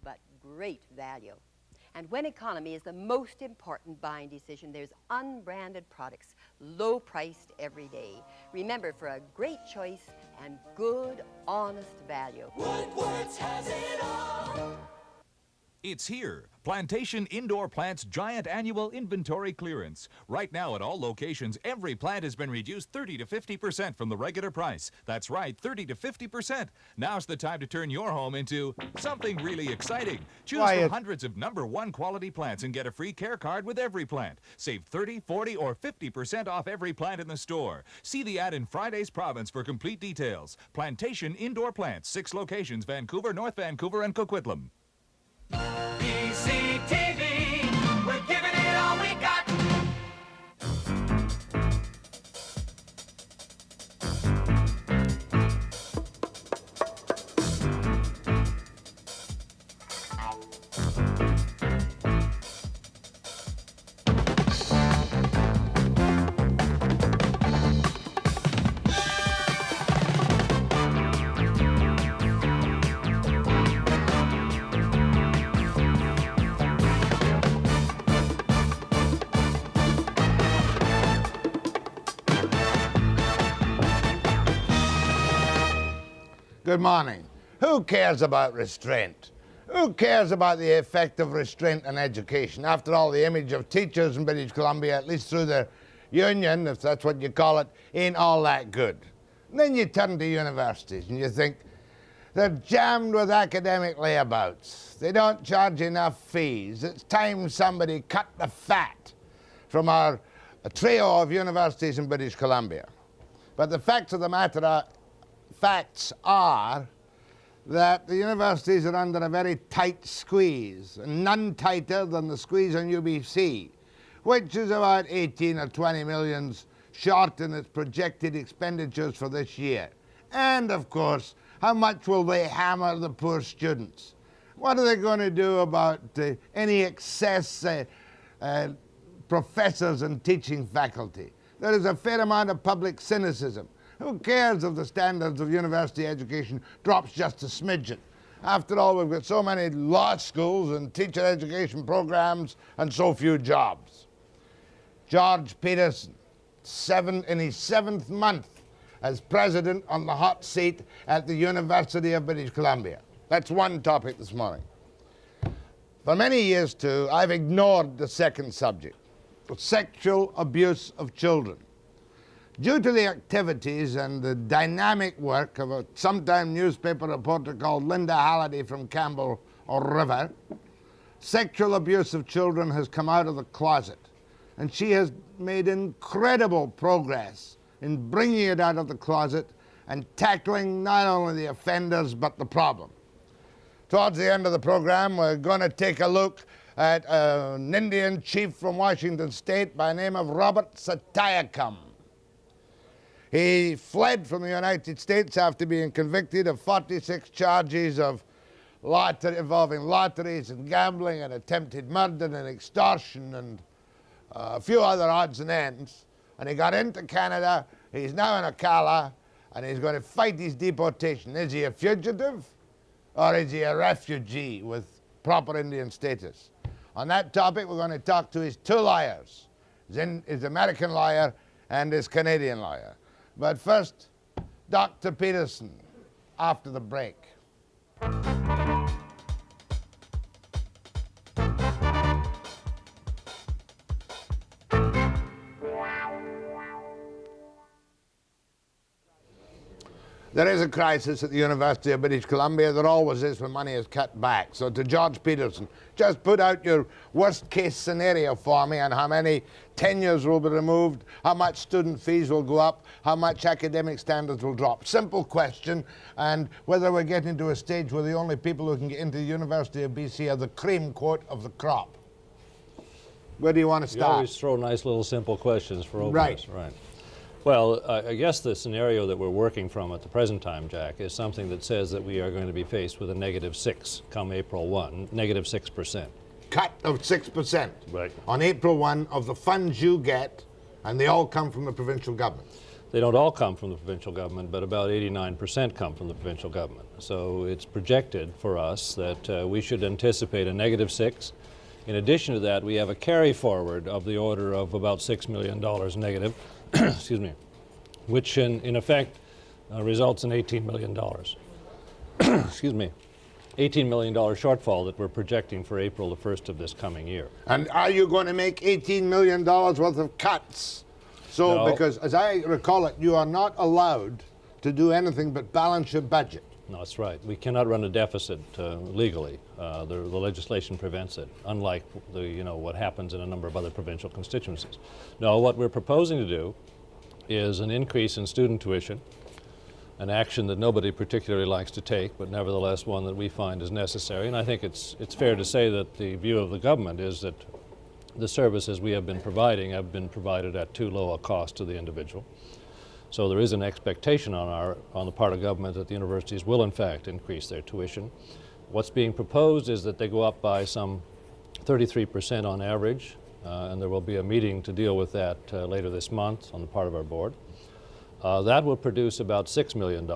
but great value. And when economy is the most important buying decision, there's unbranded products, low-priced every day. Remember, for a great choice and good, honest value. Woodward's has it all. It's here. Plantation Indoor Plant's giant annual inventory clearance. Right now at all locations, every plant has been reduced 30 to 50% from the regular price. That's right, 30 to 50%. Now's the time to turn your home into something really exciting. Choose from hundreds of #1 quality plants and get a free care card with every plant. Save 30, 40, or 50% off every plant in the store. See the ad in Friday's Province for complete details. Plantation Indoor Plants, 6 locations, Vancouver, North Vancouver, and Coquitlam. BCTV, we're giving it all we got. Good morning. Who cares about restraint? Who cares about the effect of restraint on education? After all, the image of teachers in British Columbia, at least through their union, if that's what you call it, ain't all that good. And then you turn to universities and you think, they're jammed with academic layabouts. They don't charge enough fees. It's time somebody cut the fat from our trio of universities in British Columbia. But the facts of the matter are that the universities are under a very tight squeeze, and none tighter than the squeeze on UBC, which is about 18 or 20 millions short in its projected expenditures for this year. And of course, how much will they hammer the poor students? What are they going to do about any excess professors and teaching faculty? There is a fair amount of public cynicism. Who cares if the standards of university education drops just a smidgen? After all, we've got so many law schools and teacher education programs and so few jobs. George Pedersen, in his 7th month as president on the hot seat at the University of British Columbia. That's one topic this morning. For many years, too, I've ignored the second subject, the sexual abuse of children. Due to the activities and the dynamic work of a sometime newspaper reporter called Linda Halliday from Campbell or River, sexual abuse of children has come out of the closet, and she has made incredible progress in bringing it out of the closet and tackling not only the offenders but the problem. Towards the end of the program, we're going to take a look at an Indian chief from Washington State by the name of Robert Satayakam. He fled from the United States after being convicted of 46 charges of involving lotteries and gambling and attempted murder and extortion and a few other odds and ends. And he got into Canada. He's now in Ocala, and he's going to fight his deportation. Is he a fugitive, or is he a refugee with proper Indian status? On that topic, we're going to talk to his 2 lawyers, his American lawyer and his Canadian lawyer. But first, Dr. Pedersen, after the break. There is a crisis at the University of British Columbia. There always is when money is cut back. So to George Pedersen, just put out your worst case scenario for me on how many tenures will be removed, how much student fees will go up, how much academic standards will drop. Simple question, and whether we're getting to a stage where the only people who can get into the University of BC are the cream quote of the crop. Where do you want to start? You always throw nice little simple questions for openness. Right. Well, I guess the scenario that we're working from at the present time, Jack, is something that says that we are going to be faced with a -6 come April 1, -6%. Cut of 6%. Right. On April 1 of the funds you get, and they all come from the provincial government. They don't all come from the provincial government, but about 89% come from the provincial government. So it's projected for us that we should anticipate a -6. In addition to that, we have a carry forward of the order of about $6 million negative, excuse me, which in effect results in $18 million. Excuse me. $18 million shortfall that we're projecting for April the 1st of this coming year. And are you going to make $18 million worth of cuts? So, No. because as I recall it, you are not allowed to do anything but balance your budget. No, that's right. We cannot run a deficit legally. The legislation prevents it, unlike what happens in a number of other provincial constituencies. No, what we're proposing to do is an increase in student tuition, an action that nobody particularly likes to take, but nevertheless one that we find is necessary. And I think it's fair to say that the view of the government is that the services we have been provided at too low a cost to the individual. So there is an expectation on the part of government that the universities will in fact increase their tuition. What's being proposed is that they go up by some 33% on average, and there will be a meeting to deal with that later this month on the part of our board. That will produce about $6 million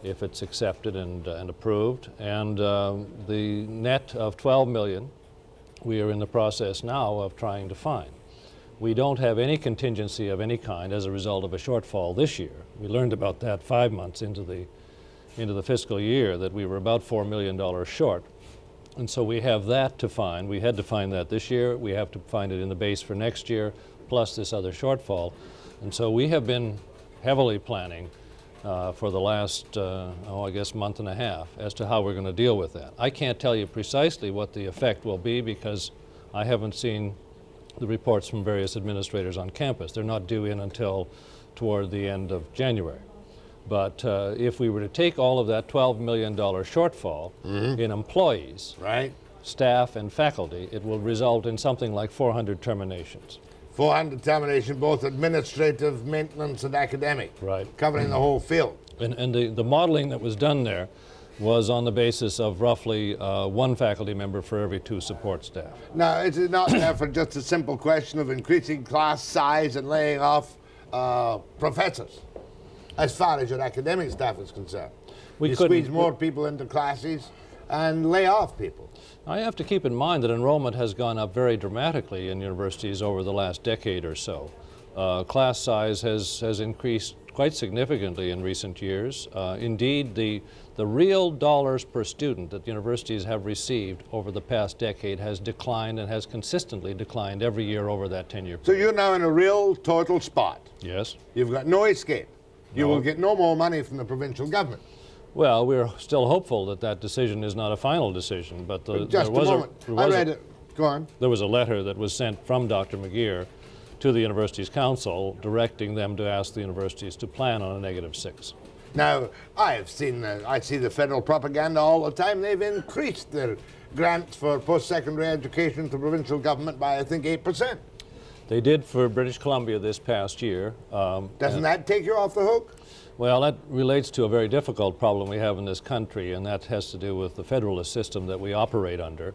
if it's accepted and approved, and the net of $12 million we are in the process now of trying to find. We don't have any contingency of any kind as a result of a shortfall this year. We learned about that 5 months into the fiscal year, that we were about $4 million short. And so we have that to find. We had to find that this year. We have to find it in the base for next year, plus this other shortfall. And so we have been heavily planning for the last, I guess, month and a half as to how we're going to deal with that. I can't tell you precisely what the effect will be because I haven't seen the reports from various administrators on campus. They're not due in until toward the end of January. But if we were to take all of that $12 million shortfall in employees, Right. staff, and faculty, it will result in something like 400 terminations. 400 termination, both administrative, maintenance, and academic. Right. Covering the whole field. And the modeling that was done there was on the basis of roughly 1 faculty member for every 2 support staff. Now, is it not therefore just a simple question of increasing class size and laying off professors, as far as your academic staff is concerned? You squeeze more people into classes and lay off people. I have to keep in mind that enrollment has gone up very dramatically in universities over the last decade or so. Class size has increased quite significantly in recent years. Indeed, the real dollars per student that universities have received over the past decade has declined and has consistently declined every year over that 10-year period. So you're now in a real total spot. Yes. You've got no escape. You No. will get no more money from the provincial government. Well, we're still hopeful that that decision is not a final decision, but Just a moment. I read it. Go on. There was a letter that was sent from Dr. McGeer to the university's council directing them to ask the universities to plan on a -6. Now, I see the federal propaganda all the time. They've increased their grants for post-secondary education to provincial government by, I think, 8%. They did for British Columbia this past year. Doesn't that take you off the hook? Well, that relates to a very difficult problem we have in this country, and that has to do with the federalist system that we operate under.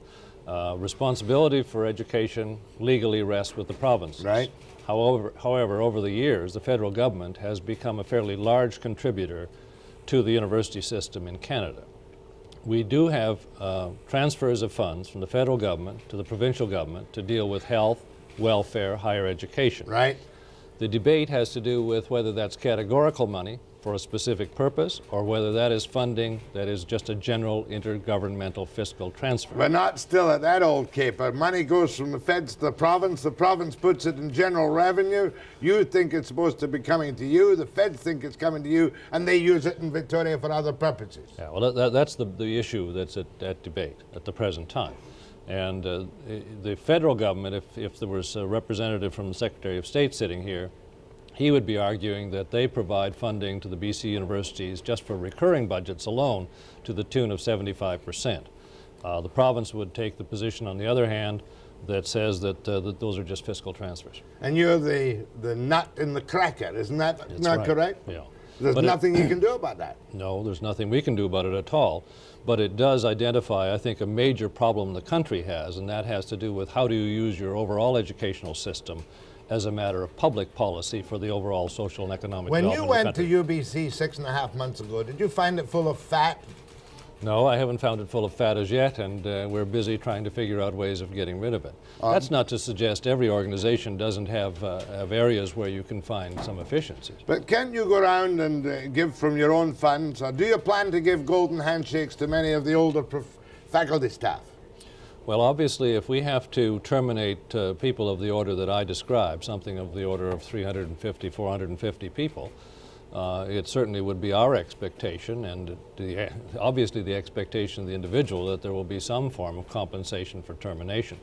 Responsibility for education legally rests with the provinces. Right. However, over the years, the federal government has become a fairly large contributor to the university system in Canada. We do have transfers of funds from the federal government to the provincial government to deal with health, welfare, higher education. Right. The debate has to do with whether that's categorical money for a specific purpose or whether that is funding that is just a general intergovernmental fiscal transfer. We're not still at that old caper. Money goes from the feds to the province puts it in general revenue. You think it's supposed to be coming to you, the feds think it's coming to you, and they use it in Victoria for other purposes. Yeah, well, that's the issue that's at debate at the present time. And the federal government, if there was a representative from the Secretary of State sitting here, he would be arguing that they provide funding to the BC universities just for recurring budgets alone to the tune of 75%. The province would take the position, on the other hand, that says that those are just fiscal transfers. And you're the nut in the cracker, isn't that That's not right. correct? Yeah. There's nothing you can do about that. No, there's nothing we can do about it at all. But it does identify, I think, a major problem the country has, and that has to do with how do you use your overall educational system as a matter of public policy for the overall social and economic When development you of the went to country. UBC 6.5 months ago, did you find it full of fat? No, I haven't found it full of fat as yet, and we're busy trying to figure out ways of getting rid of it. That's not to suggest every organization doesn't have areas where you can find some efficiencies. But can't you go around and give from your own funds, or do you plan to give golden handshakes to many of the older faculty staff? Well, obviously, if we have to terminate people of the order that I described, something of the order of 350, 450 people, it certainly would be our expectation, and obviously the expectation of the individual, that there will be some form of compensation for termination.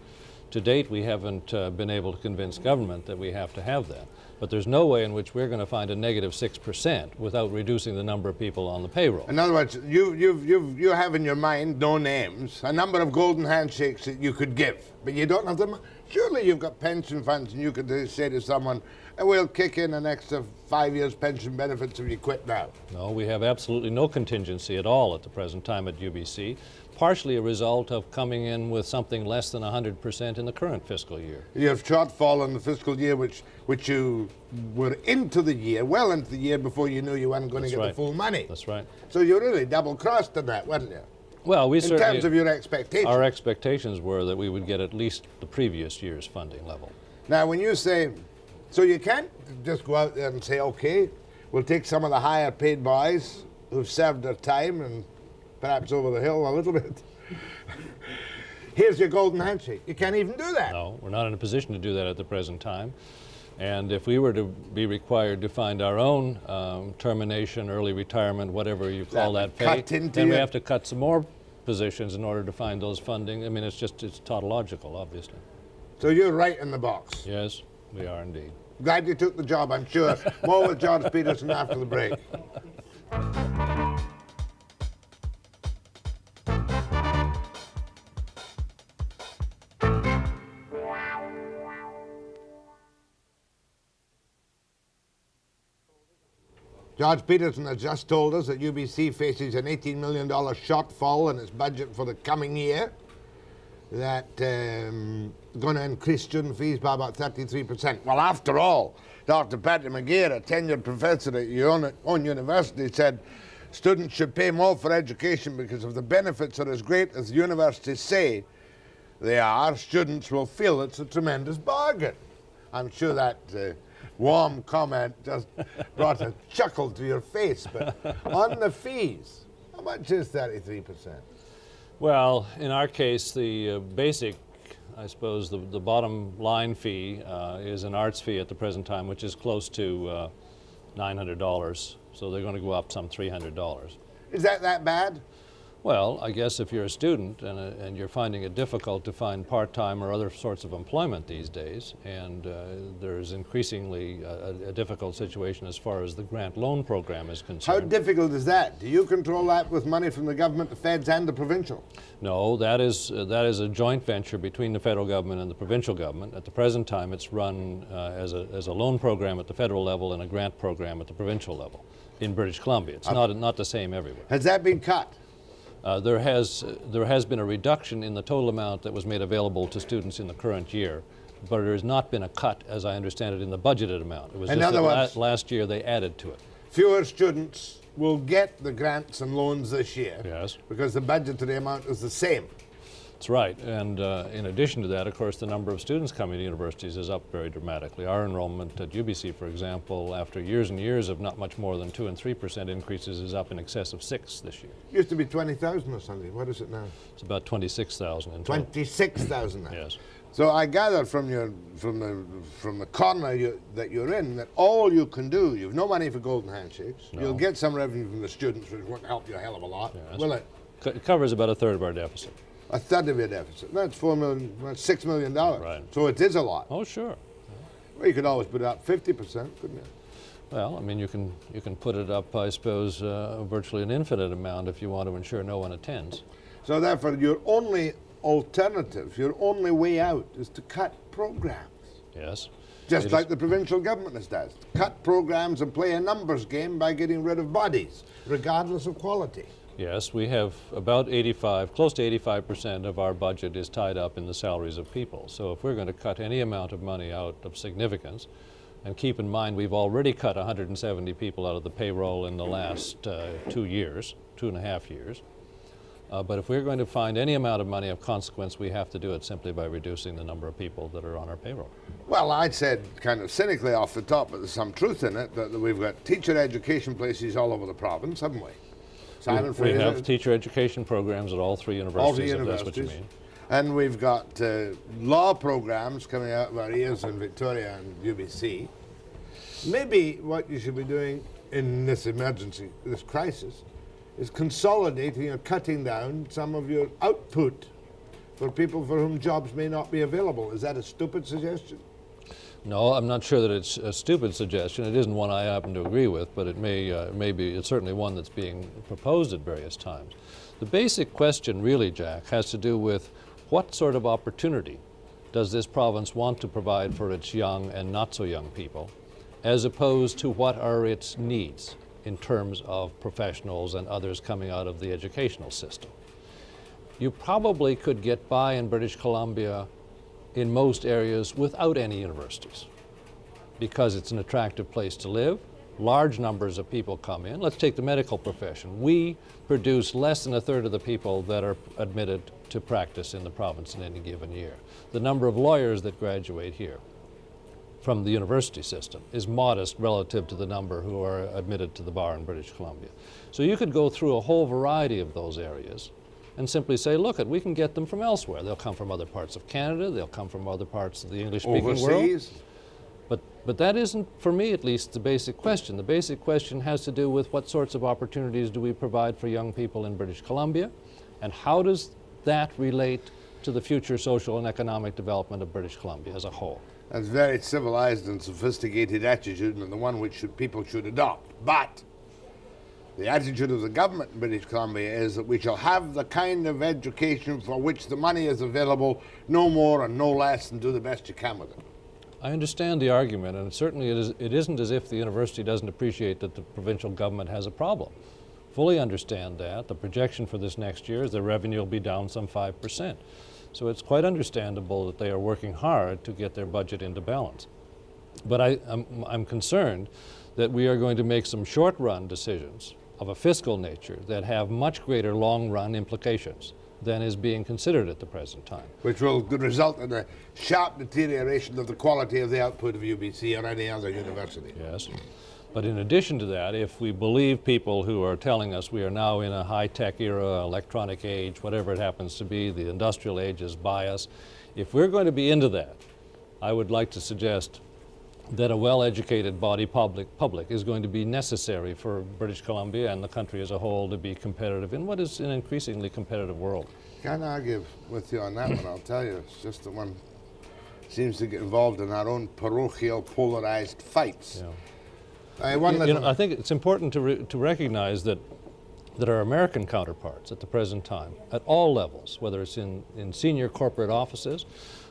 To date, we haven't been able to convince government that we have to have that. But there's no way in which we're going to find a negative 6% without reducing the number of people on the payroll. In other words, you have in your mind, no names, a number of golden handshakes that you could give, but you don't have them. Surely you've got pension funds and you could say to someone, we'll kick in an extra 5 years pension benefits if you quit now. No, we have absolutely no contingency at all at the present time at UBC, partially a result of coming in with something less than 100% in the current fiscal year. You have shortfall in the fiscal year which you were into the year, well into the year before you knew you weren't going to get the full money. That's right. So you really double-crossed in that, weren't you? Well, we in certainly, terms of your expectations. our expectations were that we would get at least the previous year's funding level. Now, when you say, so you can't just go out there and say, okay, we'll take some of the higher paid boys who've served their time and perhaps over the hill a little bit. Here's your golden handshake. You can't even do that. No, we're not in a position to do that at the present time. And if we were to be required to find our own termination, early retirement, whatever you call that fate, then we have to cut some more positions in order to find those funding. I mean, it's tautological, obviously. So you're right in the box. Yes, we are indeed. Glad you took the job, I'm sure. More with George Pedersen after the break. George Pedersen has just told us that UBC faces an $18 million shortfall in its budget for the coming year. That's going to increase student fees by about 33%. Well, after all, Dr. Patrick McGeer, a tenured professor at your own university, said students should pay more for education because if the benefits are as great as the universities say they are, students will feel it's a tremendous bargain. I'm sure that warm comment just brought a chuckle to your face, but on the fees, how much is 33%? Well, in our case, the basic, I suppose, the bottom line fee is an arts fee at the present time, which is close to $900. So they're going to go up some $300. Is that bad? Well, I guess if you're a student and you're finding it difficult to find part-time or other sorts of employment these days, and there's increasingly a difficult situation as far as the grant loan program is concerned. How difficult is that? Do you control that with money from the government, the feds, and the provincial? No, that is a joint venture between the federal government and the provincial government. At the present time, it's run as a loan program at the federal level and a grant program at the provincial level in British Columbia. It's not the same everywhere. Has that been cut? There has been a reduction in the total amount that was made available to students in the current year, but there has not been a cut, as I understand it, in the budgeted amount. It was In just other that words, last year they added to it. Fewer students will get the grants and loans this year. Yes. Because the budgetary amount is the same. That's right, and in addition to that, of course, the number of students coming to universities is up very dramatically. Our enrollment at UBC, for example, after years and years of not much more than 2 and 3% increases, is up in excess of 6 this year. Used to be 20,000 or something. What is it now? It's about 26,000 in total. 26,000 now. Yes. So I gather from the corner that you're in that all you can do, you've no money for golden handshakes. No. You'll get some revenue from the students, which won't help you a hell of a lot, Yes. will it? It covers about a third of our deficit. A third of your deficit. That's $4 million. That's $6 million. Right. So it is a lot. Oh, sure. Well, you could always put it up 50%, couldn't you? Well, I mean, you can put it up, I suppose, virtually an infinite amount if you want to ensure no one attends. So therefore, your only alternative, your only way out is to cut programs. Yes. Just like the provincial government does. Cut programs and play a numbers game by getting rid of bodies, regardless of quality. Yes, we have about 85, close to 85% of our budget is tied up in the salaries of people. So if we're going to cut any amount of money out of significance, and keep in mind we've already cut 170 people out of the payroll in the last 2 years, 2.5 years. But if we're going to find any amount of money of consequence, we have to do it simply by reducing the number of people that are on our payroll. Well, I'd said kind of cynically off the top, but there's some truth in it, that we've got teacher education places all over the province, haven't we? Simon We have Fraser, teacher education programs at all three universities, if that's what you mean. And we've got law programs coming out of our ears in Victoria and UBC. Maybe what you should be doing in this emergency, this crisis, is consolidating or cutting down some of your output for people for whom jobs may not be available. Is that a stupid suggestion? No, I'm not sure that it's a stupid suggestion. It isn't one I happen to agree with, but it may be, it's certainly one that's being proposed at various times. The basic question really, Jack, has to do with what sort of opportunity does this province want to provide for its young and not so young people, as opposed to what are its needs in terms of professionals and others coming out of the educational system. You probably could get by in British Columbia in most areas without any universities because it's an attractive place to live. Large numbers of people come in. Let's take the medical profession. We produce less than a third of the people that are admitted to practice in the province in any given year. The number of lawyers that graduate here from the university system is modest relative to the number who are admitted to the bar in British Columbia. So you could go through a whole variety of those areas and simply say, look, we can get them from elsewhere. They'll come from other parts of Canada, they'll come from other parts of the English-speaking world. Overseas? But that isn't, for me at least, the basic question. The basic question has to do with what sorts of opportunities do we provide for young people in British Columbia, and how does that relate to the future social and economic development of British Columbia as a whole? That's a very civilized and sophisticated attitude, and the one which people should adopt. But the attitude of the government in British Columbia is that we shall have the kind of education for which the money is available, no more and no less, and do the best you can with it. I understand the argument, and certainly it isn't as if the university doesn't appreciate that the provincial government has a problem. Fully understand that. The projection for this next year is the revenue will be down some 5%. So it's quite understandable that they are working hard to get their budget into balance. But I'm concerned that we are going to make some short-run decisions of a fiscal nature that have much greater long-run implications than is being considered at the present time. Which will result in a sharp deterioration of the quality of the output of UBC or any other university. Yes. But in addition to that, if we believe people who are telling us we are now in a high-tech era, electronic age, whatever it happens to be, the industrial age is by us, if we're going to be into that, I would like to suggest that a well-educated body public is going to be necessary for British Columbia and the country as a whole to be competitive in what is an increasingly competitive world. Can't argue with you on that one, I'll tell you. It's just that one seems to get involved in our own parochial polarized fights. Yeah. I think it's important to recognize that our American counterparts at the present time, at all levels, whether it's in senior corporate offices,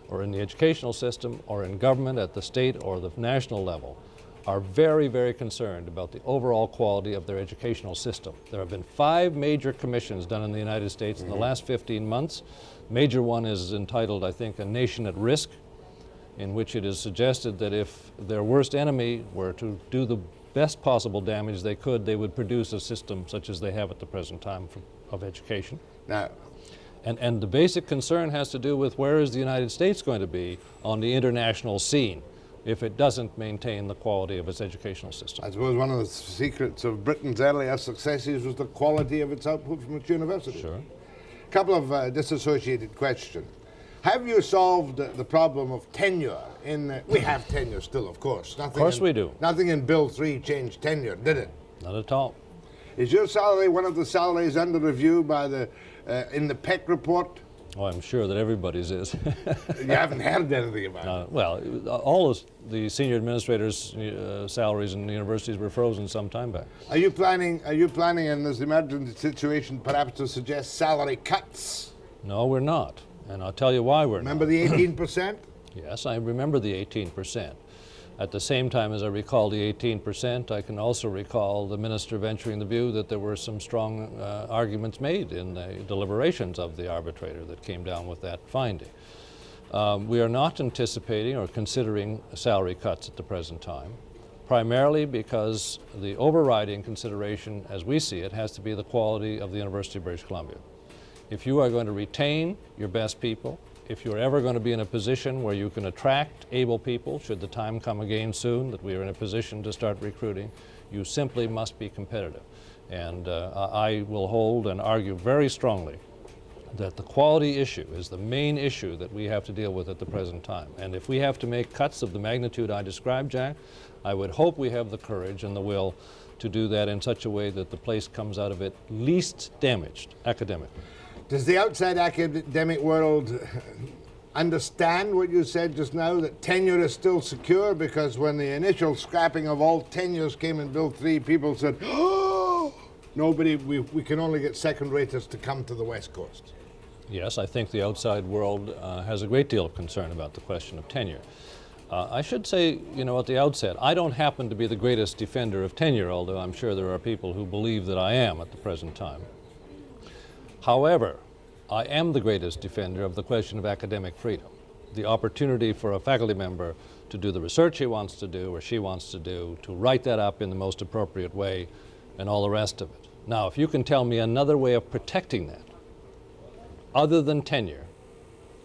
or in the educational system, or in government at the state or the national level, are very, very concerned about the overall quality of their educational system. There have been 5 major commissions done in the United States in the last 15 months. Major one is entitled, I think, A Nation at Risk, in which it is suggested that if their worst enemy were to do the best possible damage they could, they would produce a system such as they have at the present time of education. Now, And the basic concern has to do with where is the United States going to be on the international scene if it doesn't maintain the quality of its educational system. I suppose one of the secrets of Britain's earlier successes was the quality of its output from its university. Sure. A couple of disassociated questions. Have you solved the problem of tenure? We have tenure still, of course. Of course we do. Nothing in Bill 3 changed tenure, did it? Not at all. Is your salary one of the salaries under review by in the PEC report? Oh, I'm sure that everybody's is. You haven't heard anything about it. Well, all the senior administrators' salaries in the universities were frozen some time back. Are you planning in this emergency situation perhaps to suggest salary cuts? No, we're not. And I'll tell you why we're Remember not. the 18%? Yes, I remember the 18%. At the same time as I recall the 18%, I can also recall the minister venturing the view that there were some strong arguments made in the deliberations of the arbitrator that came down with that finding. We are not anticipating or considering salary cuts at the present time, primarily because the overriding consideration, as we see it, has to be the quality of the University of British Columbia. If you are going to retain your best people, if you're ever going to be in a position where you can attract able people, should the time come again soon that we are in a position to start recruiting, you simply must be competitive. And I will hold and argue very strongly that the quality issue is the main issue that we have to deal with at the present time. And if we have to make cuts of the magnitude I described, Jack, I would hope we have the courage and the will to do that in such a way that the place comes out of it least damaged academically. Does the outside academic world understand what you said just now, that tenure is still secure? Because when the initial scrapping of all tenures came in Bill 3, people said, oh, we can only get second-raters to come to the West Coast. Yes, I think the outside world has a great deal of concern about the question of tenure. I should say, at the outset, I don't happen to be the greatest defender of tenure, although I'm sure there are people who believe that I am at the present time. However, I am the greatest defender of the question of academic freedom, the opportunity for a faculty member to do the research he wants to do or she wants to do, to write that up in the most appropriate way, and all the rest of it. Now, if you can tell me another way of protecting that, other than tenure,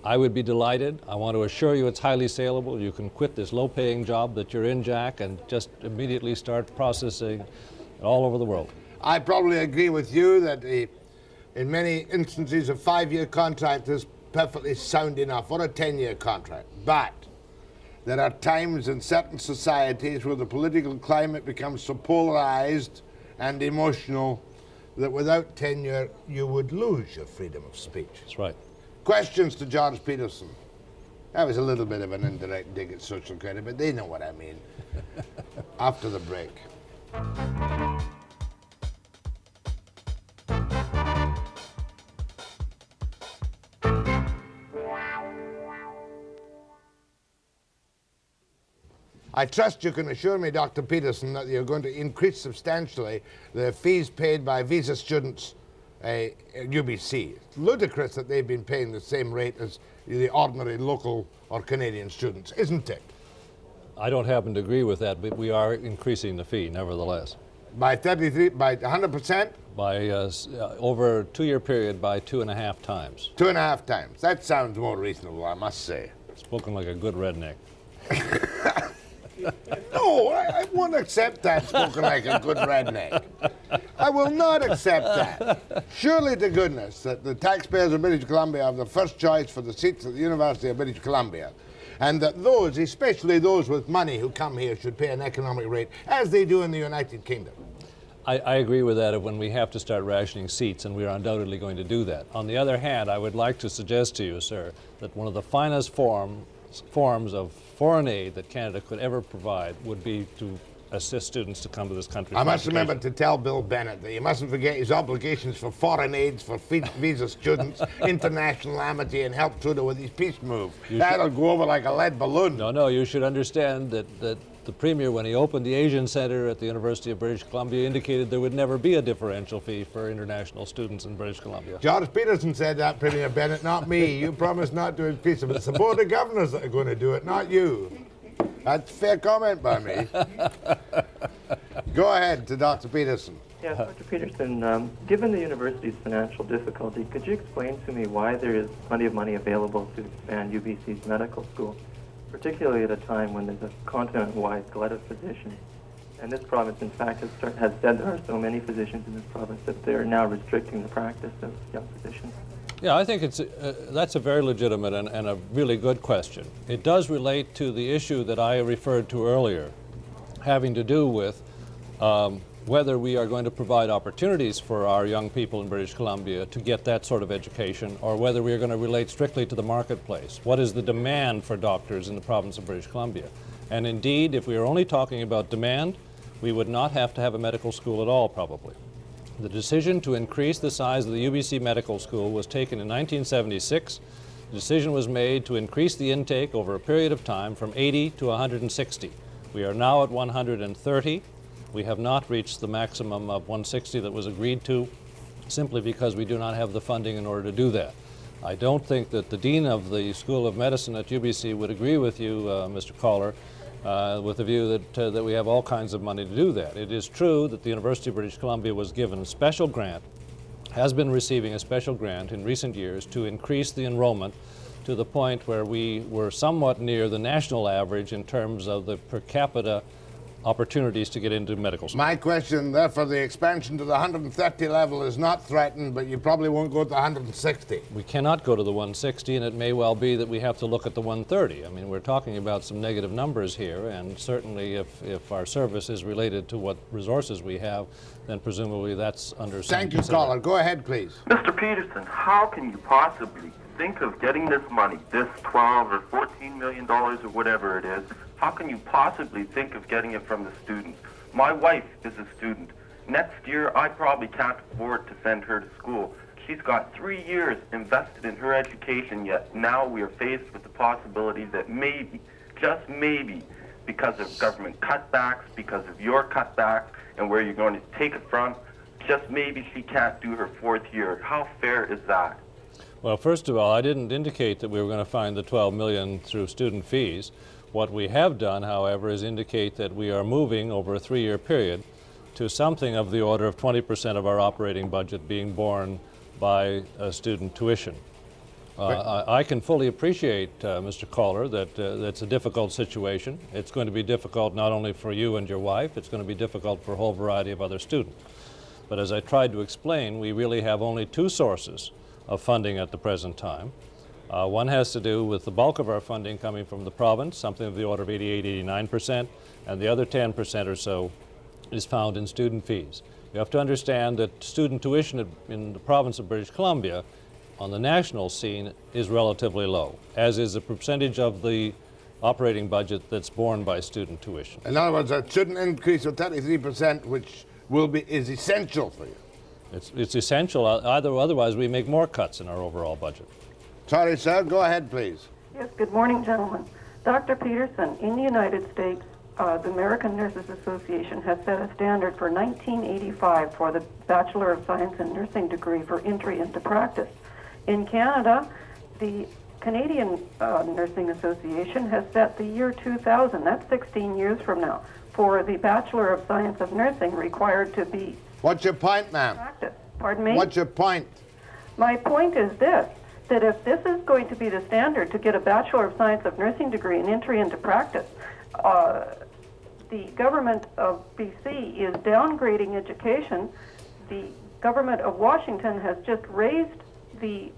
I would be delighted. I want to assure you it's highly saleable. You can quit this low-paying job that you're in, Jack, and just immediately start processing all over the world. I probably agree with you that in many instances, a 5-year contract is perfectly sound enough, or a 10-year contract. But there are times in certain societies where the political climate becomes so polarized and emotional that without tenure, you would lose your freedom of speech. That's right. Questions to George Pedersen. That was a little bit of an indirect dig at social credit, but they know what I mean. After the break. I trust you can assure me, Dr. Pedersen, that you're going to increase substantially the fees paid by visa students at UBC. It's ludicrous that they've been paying the same rate as the ordinary local or Canadian students, isn't it? I don't happen to agree with that, but we are increasing the fee, nevertheless. By 100%? By over a 2-year period, by 2.5 times. 2.5 times. That sounds more reasonable, I must say. Spoken like a good redneck. No, I won't accept that, spoken like a good redneck. I will not accept that. Surely to goodness that the taxpayers of British Columbia have the first choice for the seats at the University of British Columbia, and that those, especially those with money who come here, should pay an economic rate, as they do in the United Kingdom. I agree with that when we have to start rationing seats, and we are undoubtedly going to do that. On the other hand, I would like to suggest to you, sir, that one of the finest forms of foreign aid that Canada could ever provide would be to assist students to come to this country. I must remember to tell Bill Bennett that you mustn't forget his obligations for foreign aids for visa students, international amity, and help Trudeau with his peace move. That'll go over like a lead balloon. No, you should understand that the Premier, when he opened the Asian Centre at the University of British Columbia, indicated there would never be a differential fee for international students in British Columbia. George Pedersen said that, Premier Bennett, not me. You promised not to increase it. It's the Board of Governors that are going to do it, not you. That's a fair comment by me. Go ahead to Dr. Pedersen. Yes, Dr. Pedersen, given the university's financial difficulty, could you explain to me why there is plenty of money available to expand UBC's medical school, particularly at a time when there's a continent-wide glut of physicians? And this province, in fact, has said there are so many physicians in this province that they're now restricting the practice of young physicians. Yeah, I think that's a very legitimate and a really good question. It does relate to the issue that I referred to earlier, having to do with whether we are going to provide opportunities for our young people in British Columbia to get that sort of education, or whether we are going to relate strictly to the marketplace. What is the demand for doctors in the province of British Columbia? And indeed, if we are only talking about demand, we would not have to have a medical school at all, probably. The decision to increase the size of the UBC Medical School was taken in 1976. The decision was made to increase the intake over a period of time from 80 to 160. We are now at 130. We have not reached the maximum of 160 that was agreed to, simply because we do not have the funding in order to do that. I don't think that the Dean of the School of Medicine at UBC would agree with you, Mr. Caller, with the view that we have all kinds of money to do that. It is true that the University of British Columbia was given a special grant, has been receiving a special grant in recent years to increase the enrollment to the point where we were somewhat near the national average in terms of the per capita opportunities to get into medical school. My question, therefore, the expansion to the 130 level is not threatened, but you probably won't go to the 160. We cannot go to the 160, and it may well be that we have to look at the 130. I mean, we're talking about some negative numbers here, and certainly if our service is related to what resources we have, then presumably that's under some Thank you, caller. Go ahead, please. Mr. Pedersen, how can you possibly think of getting this money, this $12 or $14 million or whatever it is, how can you possibly think of getting it from the students? My wife is a student. Next year, I probably can't afford to send her to school. She's got 3 years invested in her education, yet now we are faced with the possibility that maybe, just maybe, because of government cutbacks, because of your cutbacks, and where you're going to take it from, just maybe she can't do her 4th year. How fair is that? Well, first of all, I didn't indicate that we were going to find the $12 million through student fees. What we have done, however, is indicate that we are moving over a 3-year period to something of the order of 20% of our operating budget being borne by student tuition. I can fully appreciate, Mr. Caller, that that's a difficult situation. It's going to be difficult not only for you and your wife, it's going to be difficult for a whole variety of other students. But as I tried to explain, we really have only 2 sources of funding at the present time. One has to do with the bulk of our funding coming from the province, something of the order of 88, 89%, and the other 10% or so is found in student fees. You have to understand that student tuition in the province of British Columbia on the national scene is relatively low, as is the percentage of the operating budget that's borne by student tuition. In other words, a student increase of 33%, which is essential for you. It's essential, otherwise we make more cuts in our overall budget. Sorry, sir. Go ahead, please. Yes, good morning, gentlemen. Dr. Pedersen, in the United States, the American Nurses Association has set a standard for 1985 for the Bachelor of Science in Nursing degree for entry into practice. In Canada, the Canadian Nursing Association has set the year 2000, that's 16 years from now, for the Bachelor of Science of Nursing required to be What's your point, ma'am? practice. Pardon me? What's your point? My point is this, that if this is going to be the standard to get a Bachelor of Science of Nursing degree and entry into practice, the government of BC is downgrading education. The government of Washington has just raised the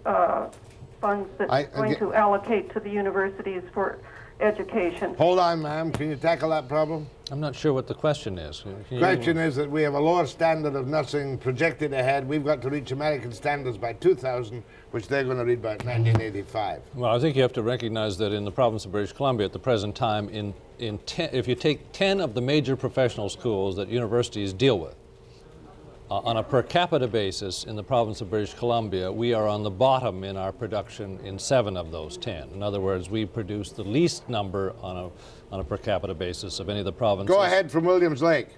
funds that it's going to allocate to the universities for education. Hold on, ma'am. Can you tackle that problem? I'm not sure what the question is. The question is that we have a lower standard of nursing projected ahead. We've got to reach American standards by 2000, which they're going to reach by 1985. Well, I think you have to recognize that in the province of British Columbia at the present time, if you take 10 of the major professional schools that universities deal with, on a per capita basis in the province of British Columbia, we are on the bottom in our production in 7 of those 10. In other words, we produce the least number on a per capita basis of any of the provinces. Go ahead from Williams Lake.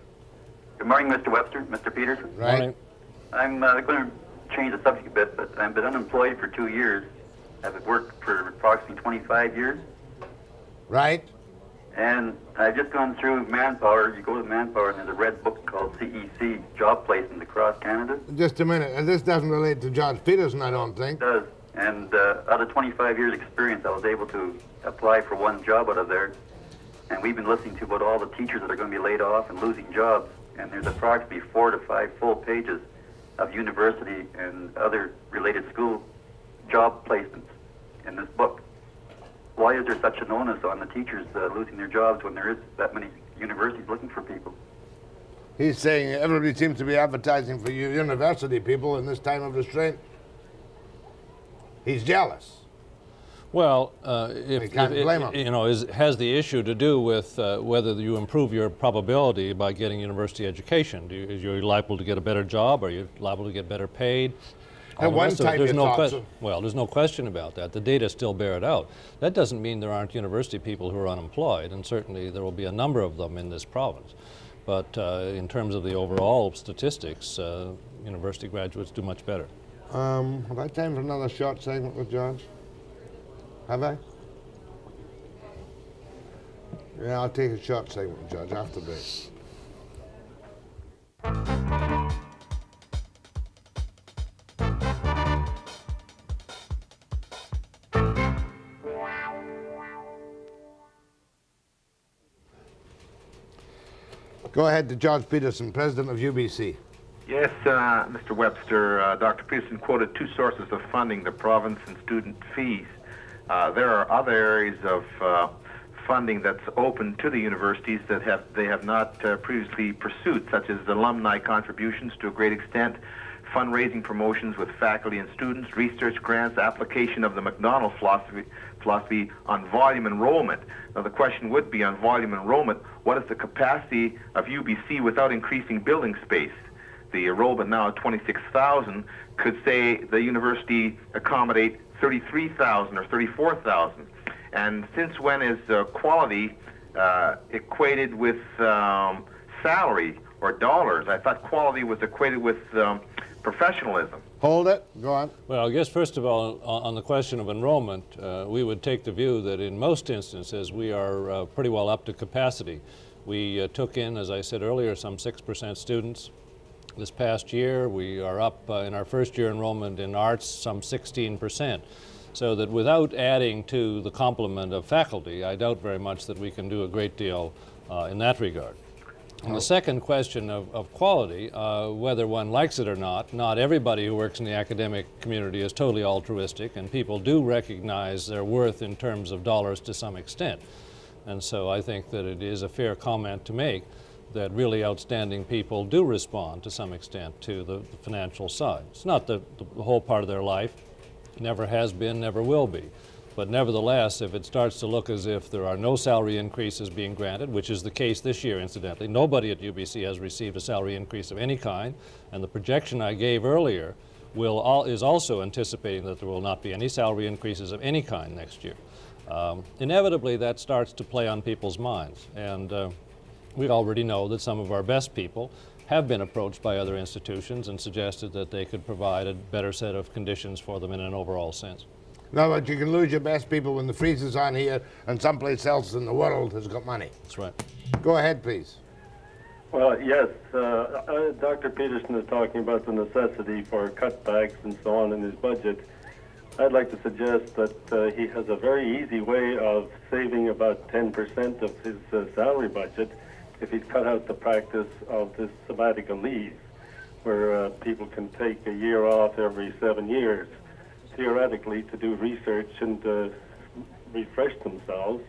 Good morning, Mr. Webster, Mr. Pedersen. Right. Morning. I'm going to change the subject a bit, but I've been unemployed for 2 years. I've worked for approximately 25 years. Right. And I've just gone through Manpower. You go to Manpower and there's a red book called CEC, Job Placement across Canada. Just a minute. And this doesn't relate to George Pedersen, I don't think. It does. And out of 25 years experience, I was able to apply for one job out of there. And we've been listening to about all the teachers that are going to be laid off and losing jobs. And there's approximately 4 to 5 full pages of university and other related school job placements in this book. Why is there such an onus on the teachers losing their jobs when there is that many universities looking for people? He's saying everybody seems to be advertising for you university people in this time of restraint. He's jealous. Well, has the issue to do with whether you improve your probability by getting university education? Are you liable to get a better job? Are you liable to get better paid? All the one rest of it, time there's you no thought question. so. Well, there's no question about that. The data still bear it out. That doesn't mean there aren't university people who are unemployed, and certainly there will be a number of them in this province. But in terms of the overall statistics, university graduates do much better. Have I time for another short segment with George? Have I? Yeah, I'll take a short segment with George after this. Go ahead to George Pedersen, President of UBC. Yes, Mr. Webster, Dr. Pedersen quoted two sources of funding, the province and student fees. There are other areas of funding that's open to the universities that they have not previously pursued, such as alumni contributions to a great extent, fundraising promotions with faculty and students, research grants, application of the McDonald philosophy on volume enrollment. Now the question would be on volume enrollment, what is the capacity of UBC without increasing building space? The enrollment now at 26,000 could say the university accommodate 33,000 or 34,000. And since when is quality equated with salary or dollars? I thought quality was equated with professionalism. Hold it. Go on. Well, I guess first of all, on the question of enrollment, we would take the view that in most instances we are pretty well up to capacity. We took in, as I said earlier, some 6% students. This past year, we are up in our first year enrollment in arts some 16%. So that without adding to the complement of faculty, I doubt very much that we can do a great deal in that regard. And the second question of quality, whether one likes it or not everybody who works in the academic community is totally altruistic, and people do recognize their worth in terms of dollars to some extent. And so I think that it is a fair comment to make that really outstanding people do respond to some extent to the financial side. It's not the whole part of their life, never has been, never will be. But nevertheless, if it starts to look as if there are no salary increases being granted, which is the case this year, incidentally, nobody at UBC has received a salary increase of any kind, and the projection I gave earlier is also anticipating that there will not be any salary increases of any kind next year. Inevitably, that starts to play on people's minds, and we already know that some of our best people have been approached by other institutions and suggested that they could provide a better set of conditions for them in an overall sense. No, but you can lose your best people when the freeze is on here and someplace else in the world has got money. That's right. Go ahead, please. Well, yes, Dr. Pedersen is talking about the necessity for cutbacks and so on in his budget. I'd like to suggest that he has a very easy way of saving about 10% of his salary budget if he'd cut out the practice of this sabbatical leave, where people can take a year off every 7 years, theoretically to do research and refresh themselves.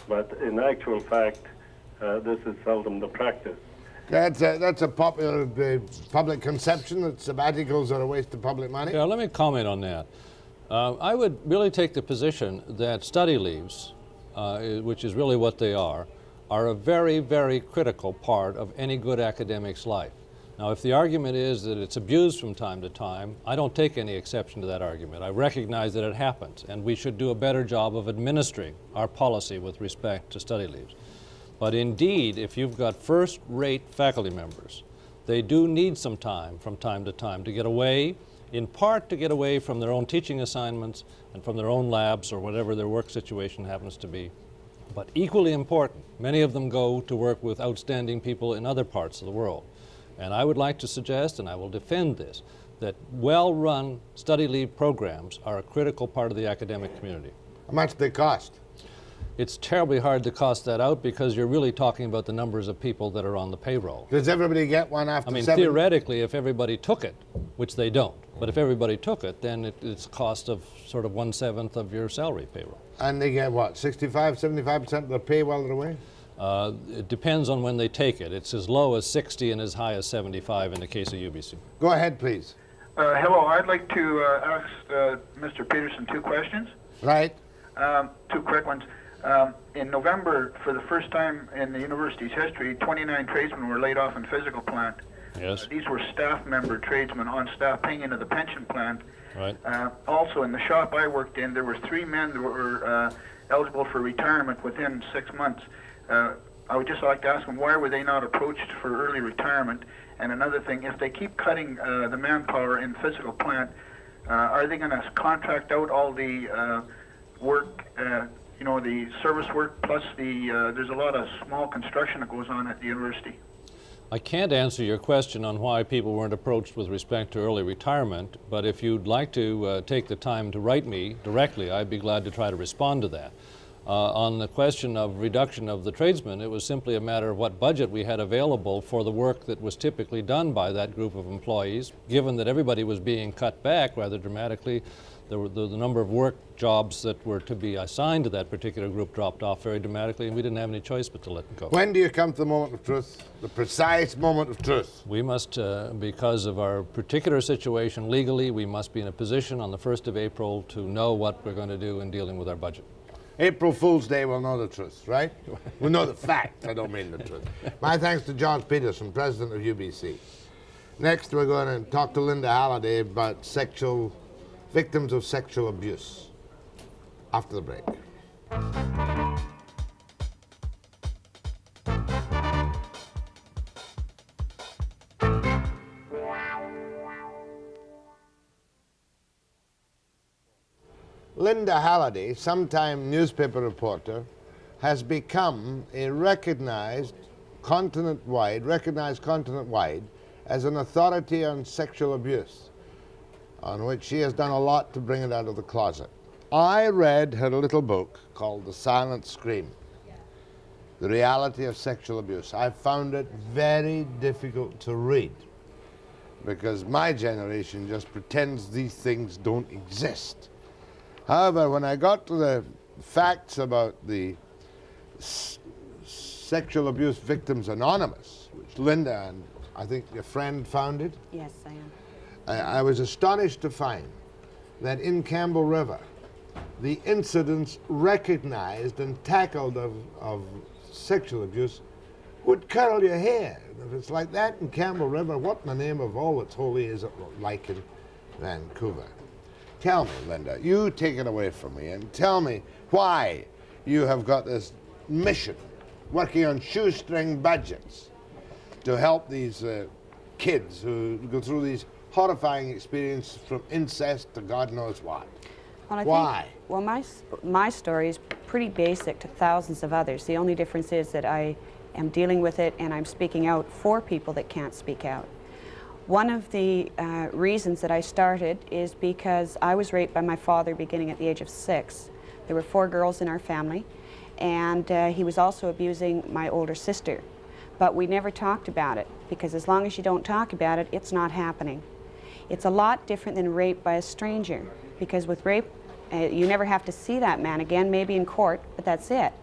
But in actual fact, this is seldom the practice. That's a popular public conception that sabbaticals are a waste of public money. Yeah, let me comment on that. I would really take the position that study leaves, which is really what they are a very, very critical part of any good academic's life. Now, if the argument is that it's abused from time to time, I don't take any exception to that argument. I recognize that it happens, and we should do a better job of administering our policy with respect to study leaves. But indeed, if you've got first-rate faculty members, they do need some time from time to time to get away, in part to get away from their own teaching assignments and from their own labs or whatever their work situation happens to be. But equally important, many of them go to work with outstanding people in other parts of the world. And I would like to suggest, and I will defend this, that well-run study leave programs are a critical part of the academic community. How much do they cost? It's terribly hard to cost that out because you're really talking about the numbers of people that are on the payroll. Does everybody get one after 7? Theoretically, if everybody took it, which they don't, but if everybody took it, then it's cost of sort of 1/7 of your salary payroll. And they get what, 65, 75% of their pay while they're away? It depends on when they take it. It's as low as 60 and as high as 75 in the case of UBC. Go ahead, please. Hello, I'd like to ask Mr. Pedersen 2 questions. Right. 2 quick ones. In November, for the first time in the university's history, 29 tradesmen were laid off in physical plant. Yes. These were staff member tradesmen on staff paying into the pension plan. Right. Also, in the shop I worked in, there were 3 men that were eligible for retirement within 6 months. I would just like to ask them, why were they not approached for early retirement? And another thing, if they keep cutting the manpower in physical plant, are they going to contract out all the work, the service work, plus there's a lot of small construction that goes on at the university? I can't answer your question on why people weren't approached with respect to early retirement, but if you'd like to take the time to write me directly, I'd be glad to try to respond to that. On the question of reduction of the tradesmen, it was simply a matter of what budget we had available for the work that was typically done by that group of employees. Given that everybody was being cut back rather dramatically, the number of work jobs that were to be assigned to that particular group dropped off very dramatically, and we didn't have any choice but to let them go. When do you come to the moment of truth? The precise moment of truth? We must, because of our particular situation legally, we must be in a position on the 1st of April to know what we're going to do in dealing with our budget. April Fool's Day, we'll know the truth, right? We'll know the fact, I don't mean the truth. My thanks to George Pedersen, President of UBC. Next, we're going to talk to Linda Halliday about victims of sexual abuse. After the break. Linda Halliday, sometime newspaper reporter, has become a recognized continent-wide as an authority on sexual abuse, on which she has done a lot to bring it out of the closet. I read her little book called The Silent Scream, The Reality of Sexual Abuse. I found it very difficult to read because my generation just pretends these things don't exist. However, when I got to the facts about the Sexual Abuse Victims Anonymous, which Linda and I think your friend founded. Yes, I am. I was astonished to find that in Campbell River, the incidents recognized and tackled of sexual abuse would curl your hair. If it's like that in Campbell River, what in the name of all that's holy is it like in Vancouver? Tell me, Linda, you take it away from me and tell me why you have got this mission working on shoestring budgets to help these kids who go through these horrifying experiences from incest to God knows what. Well, Why? Well, my story is pretty basic to thousands of others. The only difference is that I am dealing with it and I'm speaking out for people that can't speak out. One of the reasons that I started is because I was raped by my father beginning at the age of 6. There were 4 girls in our family, and he was also abusing my older sister. But we never talked about it, because as long as you don't talk about it, it's not happening. It's a lot different than rape by a stranger, because with rape, you never have to see that man again, maybe in court, but that's it.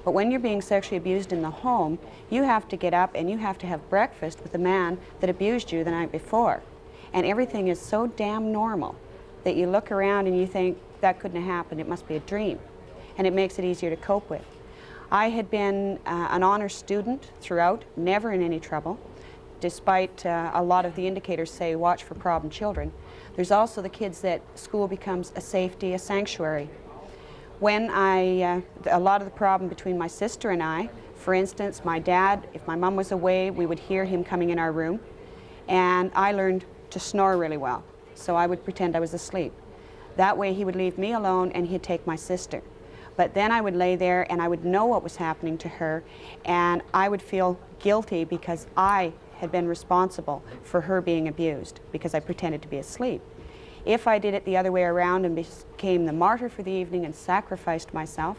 But when you're being sexually abused in the home, you have to get up and you have to have breakfast with the man that abused you the night before. And everything is so damn normal that you look around and you think, that couldn't have happened, it must be a dream. And it makes it easier to cope with. I had been an honor student throughout, never in any trouble, despite a lot of the indicators say watch for problem children. There's also the kids that school becomes a safety, a sanctuary. When a lot of the problem between my sister and I, for instance, my dad, if my mom was away, we would hear him coming in our room, and I learned to snore really well, so I would pretend I was asleep. That way he would leave me alone and he'd take my sister. But then I would lay there and I would know what was happening to her, and I would feel guilty because I had been responsible for her being abused because I pretended to be asleep. If I did it the other way around and became the martyr for the evening and sacrificed myself,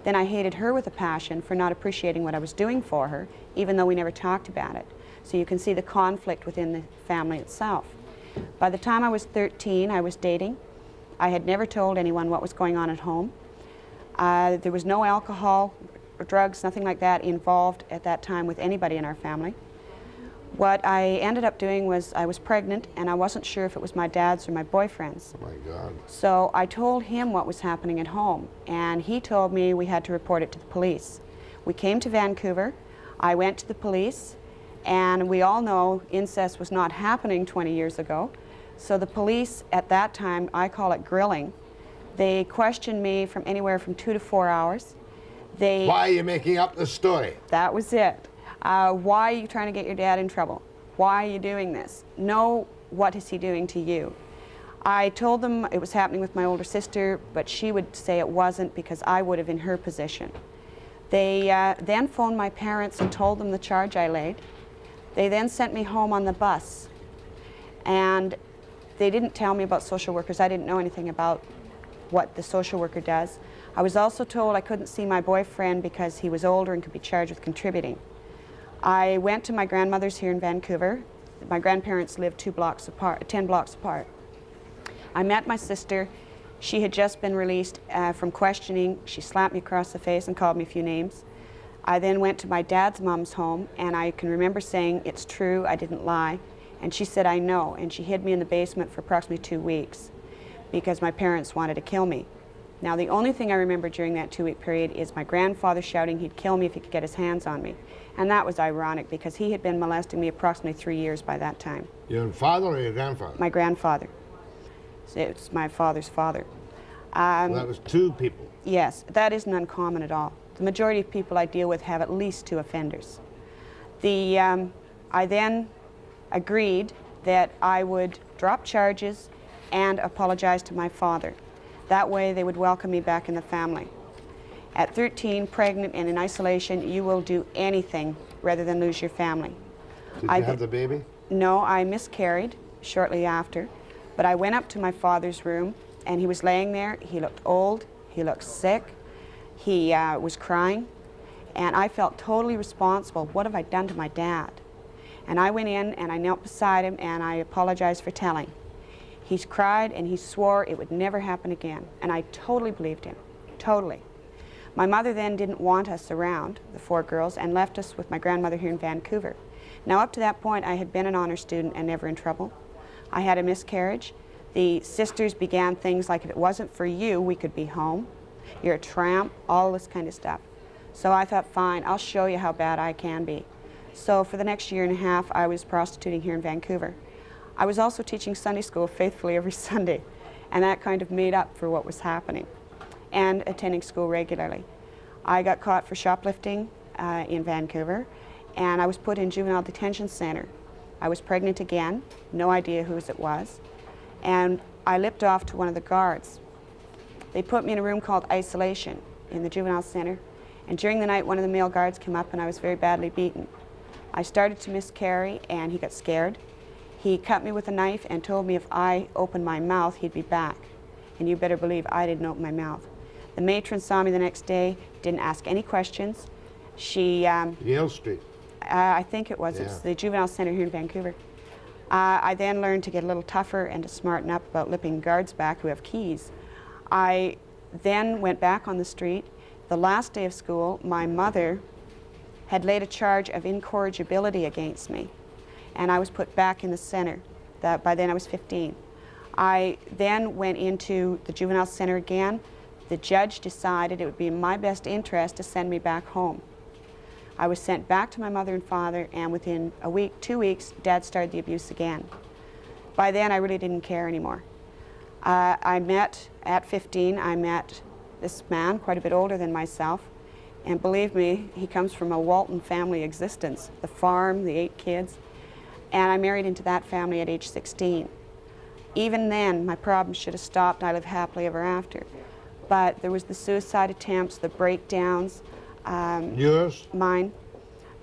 then I hated her with a passion for not appreciating what I was doing for her, even though we never talked about it. So you can see the conflict within the family itself. By the time I was 13, I was dating. I had never told anyone what was going on at home. There was no alcohol or drugs, nothing like that involved at that time with anybody in our family. What I ended up doing was I was pregnant and I wasn't sure if it was my dad's or my boyfriend's. Oh my God. So I told him what was happening at home, and he told me we had to report it to the police. We came to Vancouver, I went to the police, And we all know incest was not happening 20 years ago. So the police at that time, I call it grilling, they questioned me from anywhere from 2 to 4 hours. Why are you making up the story? That was it. Why are you trying to get your dad in trouble? Why are you doing this? No, what is he doing to you? I told them it was happening with my older sister, but she would say it wasn't because I would have in her position. They then phoned my parents and told them the charge I laid. They then sent me home on the bus. And they didn't tell me about social workers. I didn't know anything about what the social worker does. I was also told I couldn't see my boyfriend because he was older and could be charged with contributing. I went to my grandmother's here in Vancouver. My grandparents lived 10 blocks apart. I met my sister. She had just been released from questioning. She slapped me across the face and called me a few names. I then went to my dad's mom's home, and I can remember saying, "It's true, I didn't lie." And she said, "I know." And she hid me in the basement for approximately 2 weeks because my parents wanted to kill me. Now, the only thing I remember during that 2-week period is my grandfather shouting he'd kill me if he could get his hands on me. And that was ironic because he had been molesting me approximately 3 years by that time. Your father or your grandfather? My grandfather. So it's my father's father. Well, that was 2 people. Yes, that isn't uncommon at all. The majority of people I deal with have at least 2 offenders. I then agreed that I would drop charges and apologize to my father. That way they would welcome me back in the family. At 13, pregnant and in isolation, you will do anything rather than lose your family. Did you have the baby? No, I miscarried shortly after, but I went up to my father's room and he was laying there. He looked old, he looked sick, he was crying, and I felt totally responsible. What have I done to my dad? And I went in and I knelt beside him and I apologized for telling. He cried and he swore it would never happen again, and I totally believed him, totally. My mother then didn't want us around, the 4 girls, and left us with my grandmother here in Vancouver. Now, up to that point, I had been an honor student and never in trouble. I had a miscarriage. The sisters began things like, if it wasn't for you, we could be home. You're a tramp, all this kind of stuff. So I thought, fine, I'll show you how bad I can be. So for the next 1.5 years, I was prostituting here in Vancouver. I was also teaching Sunday school faithfully every Sunday, and that kind of made up for what was happening, and attending school regularly. I got caught for shoplifting in Vancouver, and I was put in juvenile detention center. I was pregnant again, no idea whose it was, and I lipped off to one of the guards. They put me in a room called isolation in the juvenile center, and during the night one of the male guards came up and I was very badly beaten. I started to miscarry and he got scared. He cut me with a knife and told me if I opened my mouth, he'd be back. And you better believe I didn't open my mouth. The matron saw me the next day, didn't ask any questions. She... Yale Street. I think it was. Yeah. It's the juvenile center here in Vancouver. I then learned to get a little tougher and to smarten up about lipping guards back who have keys. I then went back on the street. The last day of school, my mother had laid a charge of incorrigibility against me, and I was put back in the center. By then I was 15. I then went into the juvenile center again. The judge decided it would be in my best interest to send me back home. I was sent back to my mother and father, and within a week, 2 weeks, Dad started the abuse again. By then I really didn't care anymore. At 15, I met this man, quite a bit older than myself, and believe me, he comes from a Walton family existence, the farm, the 8 kids, and I married into that family at age 16. Even then, my problems should have stopped and I lived happily ever after. But there was the suicide attempts, the breakdowns. Yours? Mine.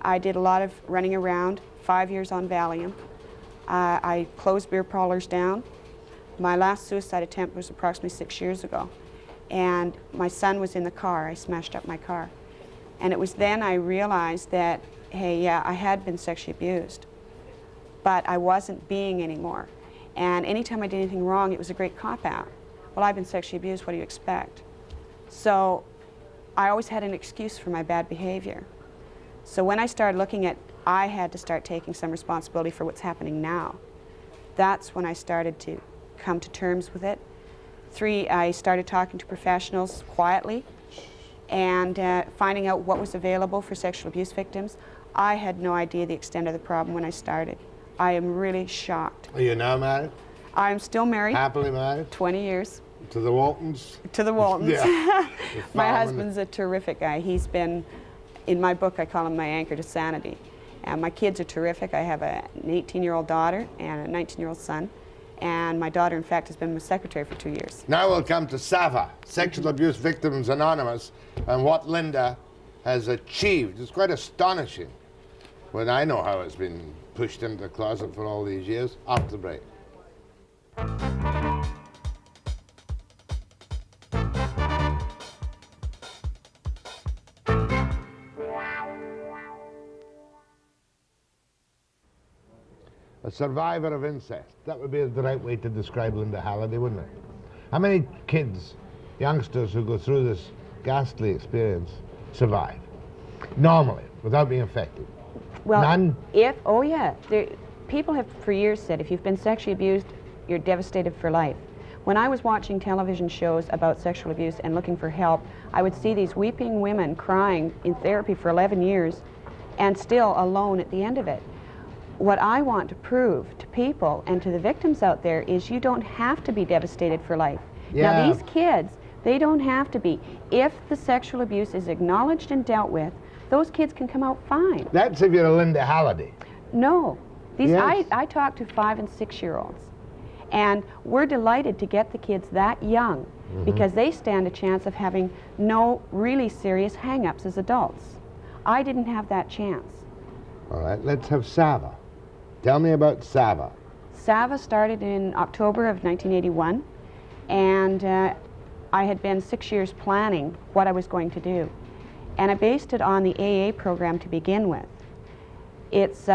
I did a lot of running around, 5 years on Valium. I closed beer parlors down. My last suicide attempt was approximately 6 years ago. And my son was in the car. I smashed up my car. And it was then I realized that, hey, yeah, I had been sexually abused, but I wasn't being anymore. And anytime I did anything wrong, it was a great cop-out. Well, I've been sexually abused, what do you expect? So I always had an excuse for my bad behavior. So when I started looking at, I had to start taking some responsibility for what's happening now. That's when I started to come to terms with it. 3, I started talking to professionals quietly and finding out what was available for sexual abuse victims. I had no idea the extent of the problem when I started. I am really shocked. Are you now married? I'm still married. Happily married? 20 years. To the Waltons? To the Waltons. Yeah. My husband's a terrific guy. He's been, in my book, I call him my anchor to sanity. And my kids are terrific. I have an 18-year-old daughter and a 19-year-old son. And my daughter, in fact, has been my secretary for 2 years. Now we'll come to SAVA, Sexual Abuse Victims Anonymous, and what Linda has achieved. It's quite astonishing when I know how it's been pushed into the closet for all these years. After the break. A survivor of incest. That would be the right way to describe Linda Halliday, wouldn't it? How many kids, youngsters who go through this ghastly experience survive? Normally, without being affected? Well, none? Oh yeah. People have for years said if you've been sexually abused, you're devastated for life. When I was watching television shows about sexual abuse and looking for help, I would see these weeping women crying in therapy for 11 years and still alone at the end of it. What I want to prove to people and to the victims out there is you don't have to be devastated for life. Yeah. Now these kids, they don't have to be. If the sexual abuse is acknowledged and dealt with, those kids can come out fine. That's if you're a Linda Halliday. No. These, yes. I talk to 5- and 6-year-olds. And we're delighted to get the kids that young because they stand a chance of having no really serious hang-ups as adults. I didn't have that chance. All right, let's have SAVA. Tell me about SAVA. SAVA started in October of 1981, and I had been 6 years planning what I was going to do. And I based it on the AA program to begin with. It's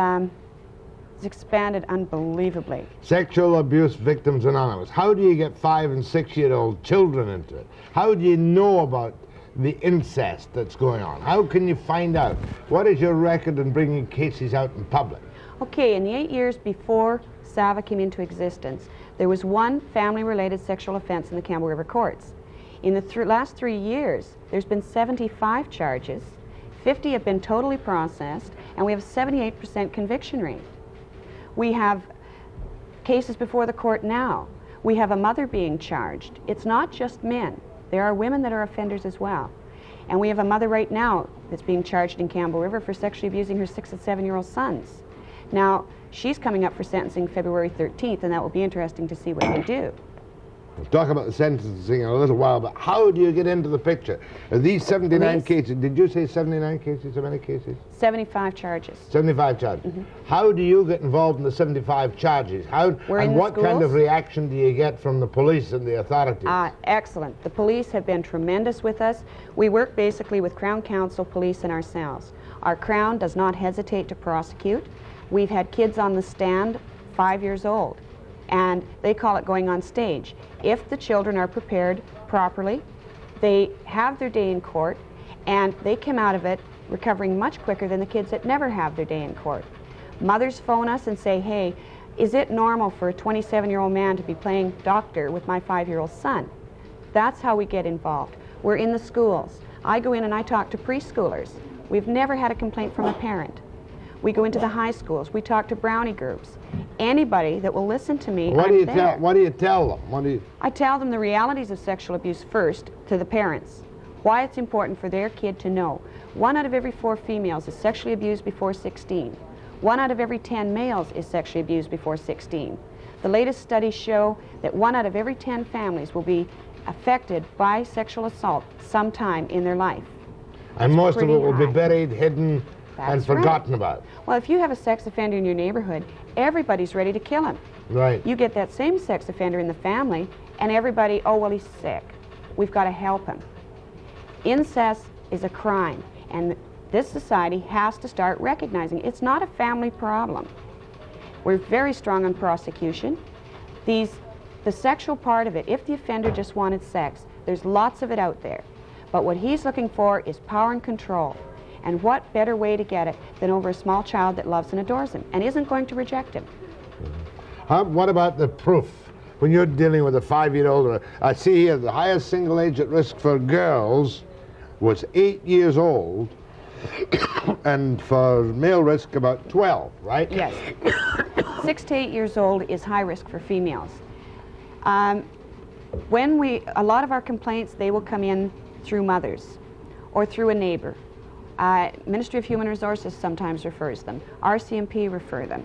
expanded unbelievably. Sexual Abuse Victims Anonymous. How do you get 5- and 6-year-old children into it? How do you know about the incest that's going on? How can you find out? What is your record in bringing cases out in public? Okay, in the 8 years before SAVA came into existence, there was one family-related sexual offense in the Campbell River courts. In the last 3 years, there's been 75 charges, 50 have been totally processed, and we have a 78% conviction rate. We have cases before the court now. We have a mother being charged. It's not just men. There are women that are offenders as well. And we have a mother right now that's being charged in Campbell River for sexually abusing her 6- and 7-year-old sons. Now, she's coming up for sentencing February 13th, and that will be interesting to see what they do. We'll talk about the sentencing in a little while, but how do you get into the picture? Are these 79 cases, did you say 79 cases? How many cases? 75 charges. 75 charges. How do you get involved in the 75 charges? And what kind of reaction do you get from the police and the authorities? Excellent. The police have been tremendous with us. We work basically with Crown Counsel, police, and ourselves. Our Crown does not hesitate to prosecute. We've had kids on the stand 5 years old, and they call it going on stage. If the children are prepared properly, they have their day in court, and they come out of it recovering much quicker than the kids that never have their day in court. Mothers phone us and say, hey, is it normal for a 27-year-old man to be playing doctor with my 5-year-old son? That's how we get involved. We're in the schools. I go in and I talk to preschoolers. We've never had a complaint from a parent. We go into the high schools. We talk to brownie groups. Anybody that will listen to me, what do you tell them? I tell them the realities of sexual abuse first to the parents. Why it's important for their kid to know. 1 out of every 4 females is sexually abused before 16. 1 out of every 10 males is sexually abused before 16. The latest studies show that 1 out of every 10 families will be affected by sexual assault sometime in their life. And most of it will be buried, hidden, and forgotten about. Well, if you have a sex offender in your neighborhood, everybody's ready to kill him. Right. You get that same sex offender in the family, and everybody, oh, well, he's sick. We've got to help him. Incest is a crime, and this society has to start recognizing it's not a family problem. We're very strong on prosecution. The sexual part of it, if the offender just wanted sex, there's lots of it out there. But what he's looking for is power and control. And what better way to get it than over a small child that loves and adores him and isn't going to reject him? What about the proof? When you're dealing with a 5-year-old, I see here the highest single age at risk for girls was 8 years old, And for male risk, about 12, right? Yes. 6 to 8 years old is high risk for females. A lot of our complaints, they will come in through mothers or through a neighbor. Ministry of Human Resources sometimes refers them. RCMP refer them.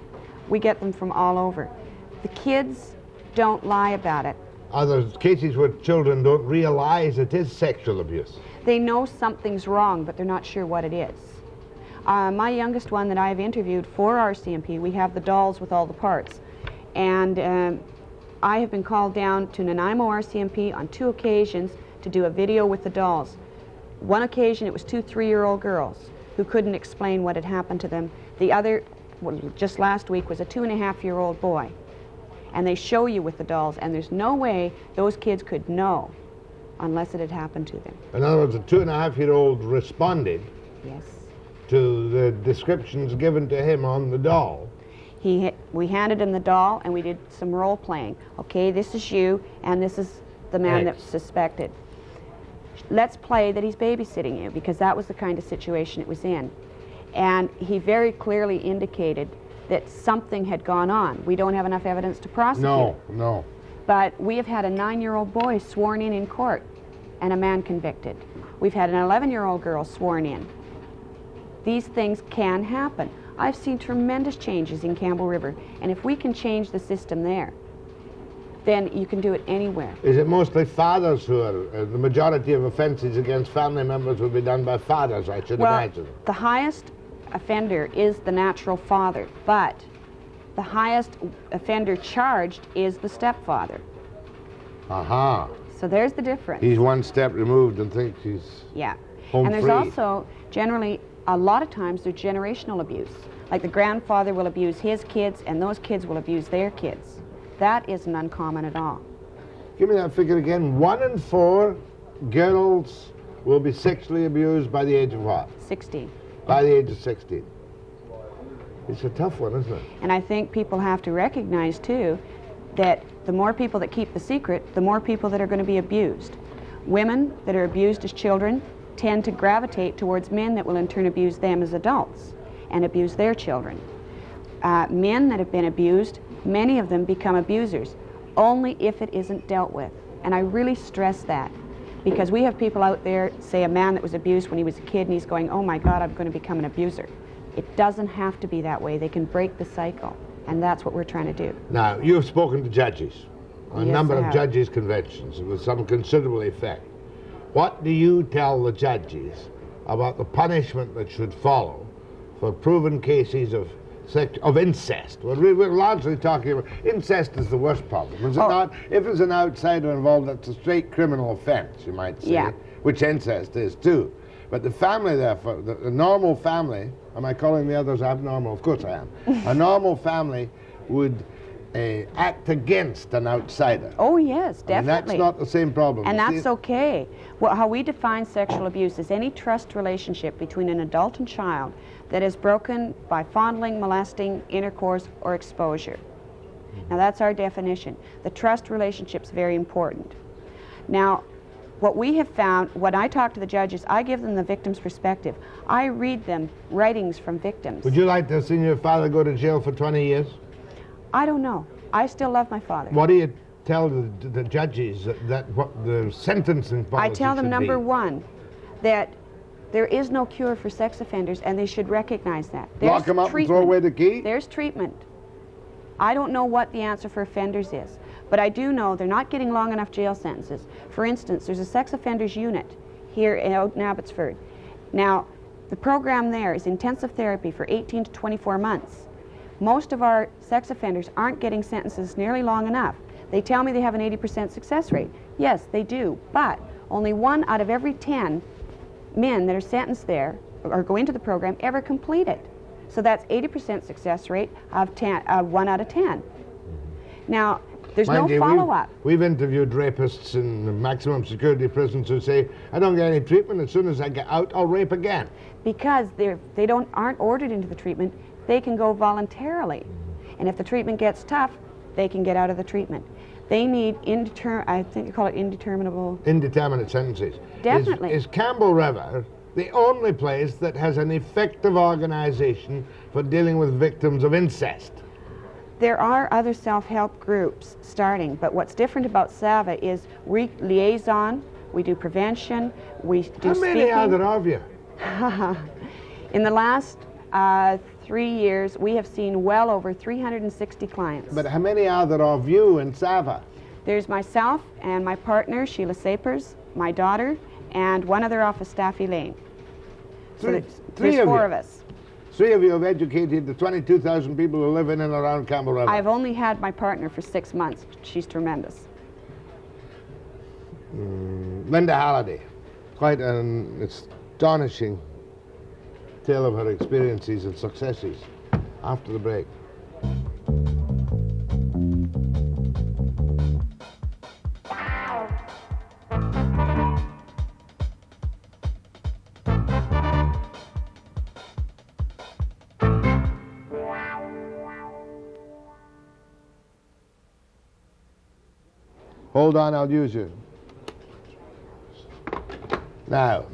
We get them from all over. The kids don't lie about it. Are there cases where children don't realize it is sexual abuse? They know something's wrong, but they're not sure what it is. My youngest one that I've interviewed for RCMP, we have the dolls with all the parts. And I have been called down to Nanaimo RCMP on 2 occasions to do a video with the dolls. One occasion it was 2 3-year-old girls who couldn't explain what had happened to them. The other, just last week, was a 2.5-year-old boy. And they show you with the dolls, and there's no way those kids could know unless it had happened to them. In other words, a 2.5-year-old responded Yes. to the descriptions given to him on the doll. We handed him the doll and we did some role playing. Okay, this is you and this is the man that's suspected. Let's play that he's babysitting you, because that was the kind of situation it was in. And he very clearly indicated that something had gone on. We don't have enough evidence to prosecute. No. But we have had a 9-year-old boy sworn in court and a man convicted. We've had an 11-year-old girl sworn in. These things can happen. I've seen tremendous changes in Campbell River, and if we can change the system there, then you can do it anywhere. Is it mostly fathers who are, the majority of offences against family members will be done by fathers, I should imagine? The highest offender is the natural father, but the highest offender charged is the stepfather. Aha. So there's the difference. He's one step removed and thinks he's home And there's free. also, generally, a lot of times there's generational abuse. Like the grandfather will abuse his kids and those kids will abuse their kids. That isn't uncommon at all. Give me that figure again. 1 in 4 girls will be sexually abused by the age of what? 16. By the age of 16. It's a tough one, isn't it? And I think people have to recognize too that the more people that keep the secret, the more people that are going to be abused. Women that are abused as children tend to gravitate towards men that will in turn abuse them as adults and abuse their children. Men that have been abused, many of them become abusers, only if it isn't dealt with. And I really stress that, because we have people out there, say a man that was abused when he was a kid and he's going, oh my God, I'm going to become an abuser. It doesn't have to be that way. They can break the cycle, and that's what we're trying to do. Now, you've spoken to judges, a Yes, number I of have. judges' conventions with some considerable effect. What do you tell the judges about the punishment that should follow for proven cases of incest? Well, we're largely talking about incest is the worst problem, is it not? If there's an outsider involved, that's a straight criminal offense, you might say, which incest is too. But the family, therefore, the normal family, am I calling the others abnormal? Of course I am. A normal family would act against an outsider. Oh yes, definitely. And that's not the same problem. And You see? that's okay. Well, how we define sexual abuse is any trust relationship between an adult and child that is broken by fondling, molesting, intercourse, or exposure. Now that's our definition. The trust relationship's very important. Now, what we have found, when I talk to the judges, I give them the victim's perspective. I read them writings from victims. Would you like to have seen your father go to jail for 20 years? I don't know. I still love my father. What do you tell the judges that what the sentencing policy I tell them, should number be? one, that there is no cure for sex offenders, and they should recognize that. Lock them up and throw away the key? There's treatment. I don't know what the answer for offenders is, but I do know they're not getting long enough jail sentences. For instance, there's a sex offenders unit here out in Abbotsford. Now, the program there is intensive therapy for 18 to 24 months. Most of our sex offenders aren't getting sentences nearly long enough. They tell me they have an 80% success rate. Yes, they do, but only 1 out of every 10 men that are sentenced there or go into the program ever complete it. So that's 80% success rate of 1 out of 10. Now, there's no follow-up. We've interviewed rapists in maximum security prisons who say, I don't get any treatment. As soon as I get out, I'll rape again. Because they aren't ordered into the treatment, they can go voluntarily. And if the treatment gets tough, they can get out of the treatment. They need I think you call it indeterminate sentences. Definitely. Is Campbell River the only place that has an effective organization for dealing with victims of incest. There are other self-help groups starting, but what's different about SAVA is we liaison, we do prevention, we do How many are there of you? In the last 3 years, we have seen well over 360 clients. But how many are there of you in SAVA? There's myself and my partner, Sheila Sapers, my daughter, and one other office staff, Elaine. So there's four of us. 3 of you have educated the 22,000 people who live in and around Campbell River. I've only had my partner for 6 months. She's tremendous. Linda Halliday, quite an astonishing tale of her experiences and successes. After the break. Hold on, I'll use you. Now,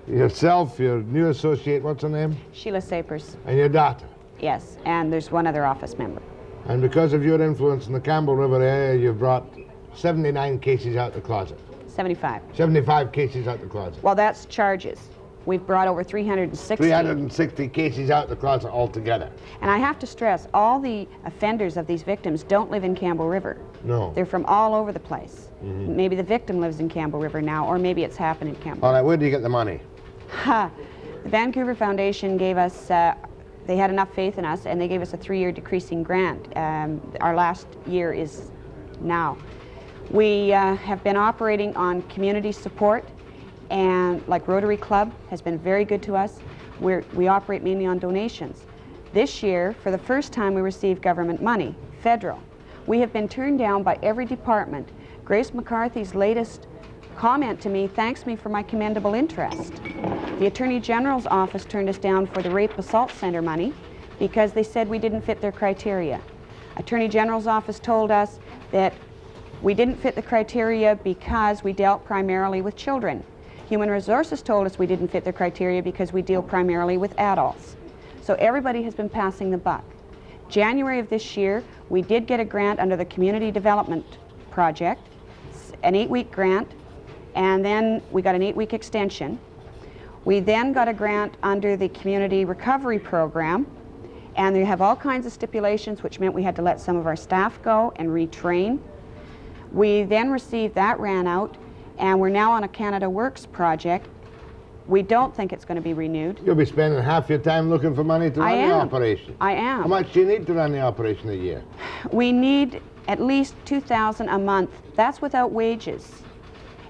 yourself, your new associate, what's her name? Sheila Sapers. And your daughter? Yes, and there's one other office member. And because of your influence in the Campbell River area, you've brought 79 cases out the closet. 75. 75 cases out the closet. Well, that's charges. We've brought over 360. 360 cases out the closet altogether. And I have to stress, all the offenders of these victims don't live in Campbell River. No. They're from all over the place. Maybe the victim lives in Campbell River now, or maybe it's happened in Campbell. All right, where do you get the money? The Vancouver Foundation gave us, they had enough faith in us, and they gave us a 3-year decreasing grant. Our last year is now. We have been operating on community support, and like Rotary Club has been very good to us. We operate mainly on donations. This year, for the first time, we received government money, federal. We have been turned down by every department. Grace McCarthy's latest comment to me thanks me for my commendable interest. The Attorney General's office turned us down for the Rape Assault Center money because they said we didn't fit their criteria. Attorney General's office told us that we didn't fit the criteria because we dealt primarily with children. Human Resources told us we didn't fit their criteria because we deal primarily with adults. So everybody has been passing the buck. January of this year, we did get a grant under the Community Development Project, an 8-week grant, and then we got an 8-week extension. We then got a grant under the Community Recovery Program, and they have all kinds of stipulations, which meant we had to let some of our staff go and retrain. We then received that, ran out, and we're now on a Canada Works project. We don't think it's going to be renewed. You'll be spending half your time looking for money to run the operation. I am. How much do you need to run the operation a year? We need at least $2,000 a month. That's without wages.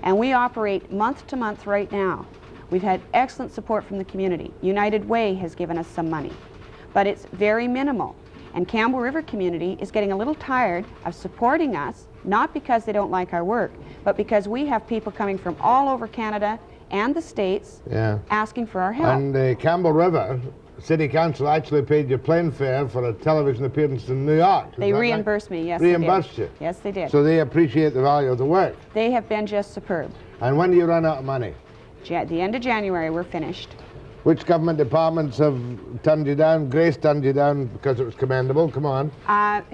And we operate month to month right now. We've had excellent support from the community. United Way has given us some money, but it's very minimal. And Campbell River community is getting a little tired of supporting us, not because they don't like our work, but because we have people coming from all over Canada and the States asking for our help. And Campbell River City Council actually paid your plane fare for a television appearance in New York. They reimbursed me, yes, reimbursed they did. you? Yes, they did. So they appreciate the value of the work. They have been just superb. And when do you run out of money? At the end of January, we're finished. Which government departments have turned you down? Grace turned you down because it was commendable. Come on.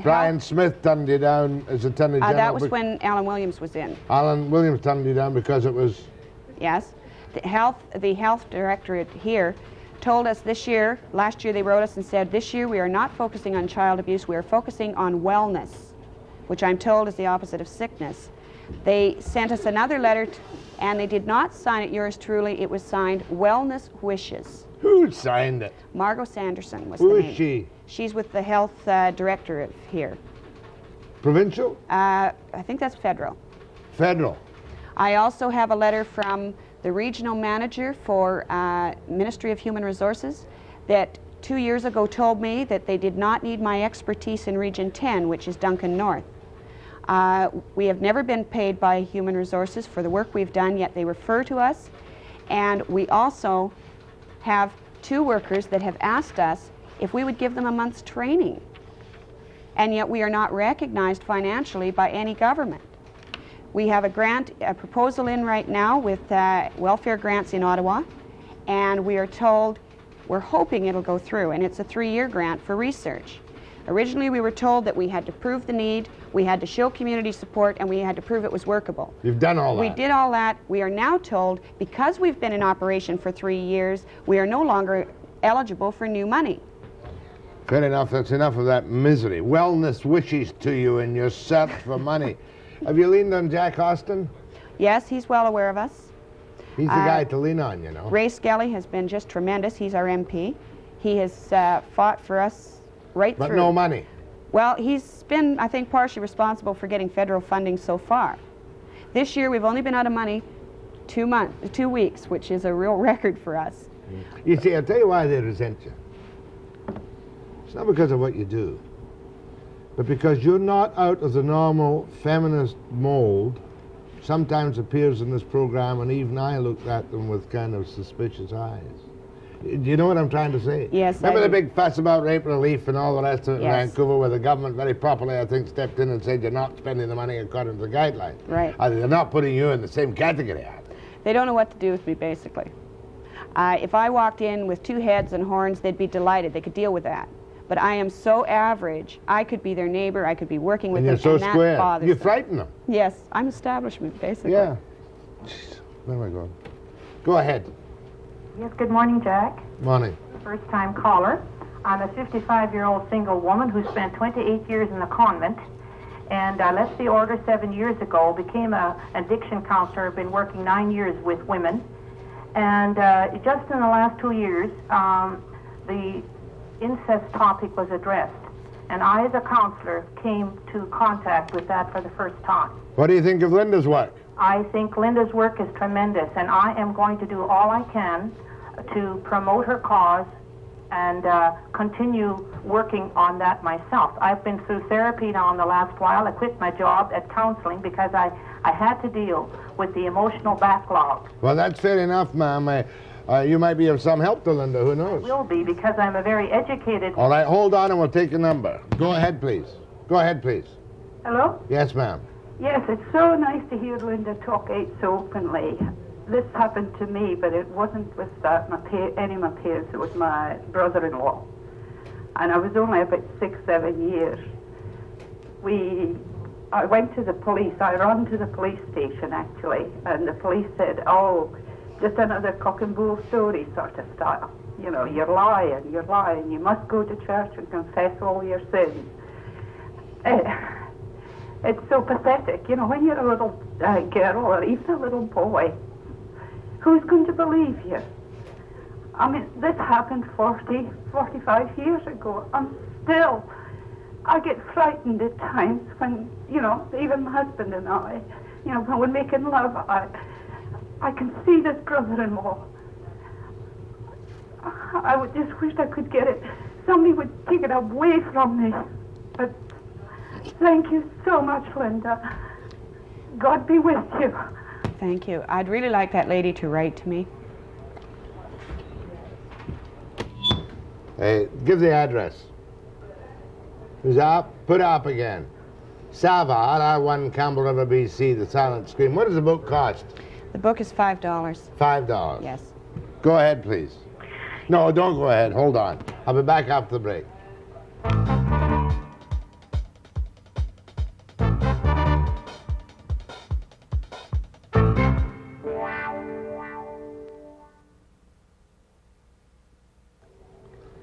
Brian Smith turned you down as Attorney General. That was when Alan Williams was in. Alan Williams turned you down because it was... Yes. The health directorate here told us this year, last year they wrote us and said, this year we are not focusing on child abuse, we are focusing on wellness, which I'm told is the opposite of sickness. They sent us another letter, and they did not sign it yours truly. It was signed Wellness Wishes. Who signed it? Margot Sanderson was the name. Who is she? She's with the health directorate here. Provincial? I think that's federal. Federal. I also have a letter from the regional manager for Ministry of Human Resources that 2 years ago told me that they did not need my expertise in Region 10, which is Duncan North. We have never been paid by Human Resources for the work we've done, yet they refer to us. And we also have 2 workers that have asked us if we would give them a month's training. And yet we are not recognized financially by any government. We have a proposal in right now with welfare grants in Ottawa, and we are told, we're hoping it'll go through, and it's a 3-year grant for research. Originally we were told that we had to prove the need, we had to show community support, and we had to prove it was workable. You've done all that. We did all that. We are now told, because we've been in operation for 3 years, we are no longer eligible for new money. Good enough, that's enough of that misery. Wellness wishes to you in your search for money. Have you leaned on Jack Austin? Yes, he's well aware of us. He's the guy to lean on, you know. Ray Skelly has been just tremendous. He's our MP. He has fought for us right through. But no money. Well, he's been, I think, partially responsible for getting federal funding so far. This year we've only been out of money 2 weeks, which is a real record for us. You see, I'll tell you why they resent you. It's not because of what you do, but because you're not out of the normal feminist mold. Sometimes appears in this program, and even I looked at them with kind of suspicious eyes. Do you know what I'm trying to say? Yes. Remember the big fuss about rape relief and all the rest of it in Vancouver, where the government very properly, I think, stepped in and said you're not spending the money according to the guidelines. Right. They're not putting you in the same category. They don't know what to do with me, basically. If I walked in with 2 heads and horns, they'd be delighted. They could deal with that. But I am so average. I could be their neighbor. I could be working with them, and you're so square. That bothers You them. frighten them. Yes, I'm establishment, basically. Yeah. Jeez, where am I going? Go ahead. Yes, good morning, Jack. Morning. First-time caller. I'm a 55-year-old single woman who spent 28 years in a convent, and I left the order 7 years ago, became an addiction counselor, been working 9 years with women, and just in the last 2 years, the incest topic was addressed, and I, as a counselor, came to contact with that for the first time. What do you think of Linda's work? I think Linda's work is tremendous, and I am going to do all I can to promote her cause and continue working on that myself. I've been through therapy now in the last while. I quit my job at counseling because I had to deal with the emotional backlog. Well, that's fair enough, ma'am. You might be of some help to Linda, who knows? I will be, because I'm a very educated... All right, hold on and we'll take your number. Go ahead, please. Go ahead, please. Hello? Yes, ma'am. Yes, it's so nice to hear Linda talk out so openly. This happened to me, but it wasn't with any of my parents. It was my brother-in-law. And I was only about 6, 7 years. I went to the police. I ran to the police station, actually, and the police said, oh, just another cock and bull story sort of style. You know, you're lying. You must go to church and confess all your sins. It's so pathetic, you know, when you're a little girl or even a little boy, who's going to believe you? I mean, this happened 45 years ago. I get frightened at times when, you know, even my husband and I, you know, when we're making love, I can see this brother-in-law. I would just wish I could get it. Somebody would take it away from me. But thank you so much, Linda. God be with you. Thank you. I'd really like that lady to write to me. Hey, give the address. Who's up? Put up again. SAVA, R1 Campbell River, BC, The Silent Scream. What does the book cost? The book is $5. $5? Yes. Go ahead, please. No, don't go ahead. Hold on. I'll be back after the break.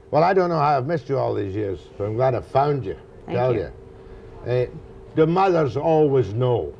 Well, I don't know how I've missed you all these years, but I'm glad I found you. Tell you. The mothers always know.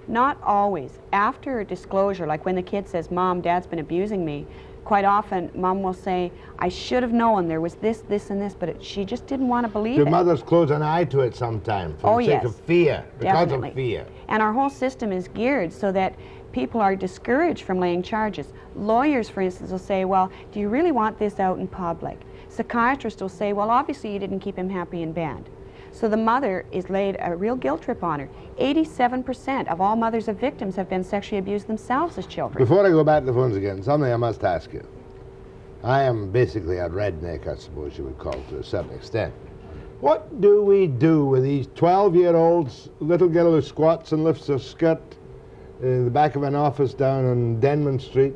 Not always. After a disclosure, like when the kid says, Mom, Dad's been abusing me, quite often Mom will say, I should have known there was this, this, and this, but she just didn't want to believe it. The mothers close an eye to it sometimes for the sake of fear, because of fear. And our whole system is geared so that people are discouraged from laying charges. Lawyers, for instance, will say, well, do you really want this out in public? Psychiatrists will say, well, obviously you didn't keep him happy in bed. So the mother is laid a real guilt trip on her. 87% of all mothers of victims have been sexually abused themselves as children. Before I go back to the phones again, something I must ask you. I am basically a redneck, I suppose you would call to a certain extent. What do we do with these 12-year-olds, little girl who squats and lifts her skirt in the back of an office down on Denman Street,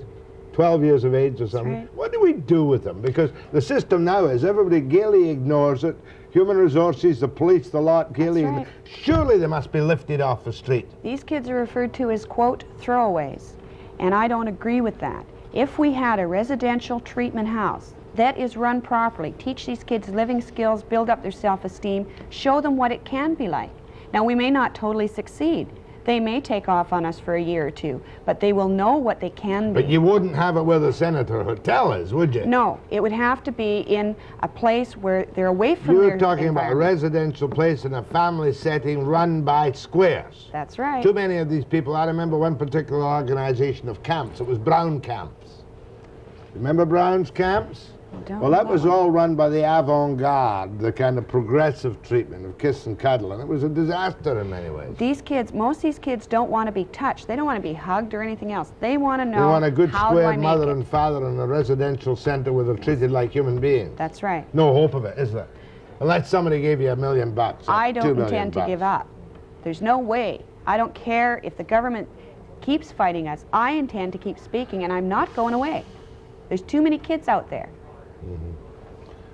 12 years of age or something. right. What do we do with them? Because the system now is everybody gaily ignores it. Human resources, the police, the lot, gaily. right. Surely they must be lifted off the street. These kids are referred to as, quote, throwaways, and I don't agree with that. If we had a residential treatment house that is run properly, teach these kids living skills, build up their self-esteem, show them what it can be like. Now, we may not totally succeed. They may take off on us for a year or two, but they will know what they can be. But you wouldn't have it where the Senator Hotel is, would you? No, it would have to be in a place where they're away from You're their talking about a environment. residential place in a family setting run by squares. That's right. Too many of these people. I remember one particular organization of camps. It was Brown Camps. Remember Brown's Camps? Don't Well, that know. was all run by the avant-garde, the kind of progressive treatment of kiss and cuddle, and it was a disaster in many ways. These kids, most of these kids don't want to be touched. They don't want to be hugged or anything else. They want to know, They want a good how do I square make mother it? and father in a residential center where they're treated like human beings. That's right. No hope of it, is there? Unless somebody gave you $1 million or I $2 don't million intend to give up. There's no way. I don't care if the government keeps fighting us. I intend to keep speaking, and I'm not going away. There's too many kids out there.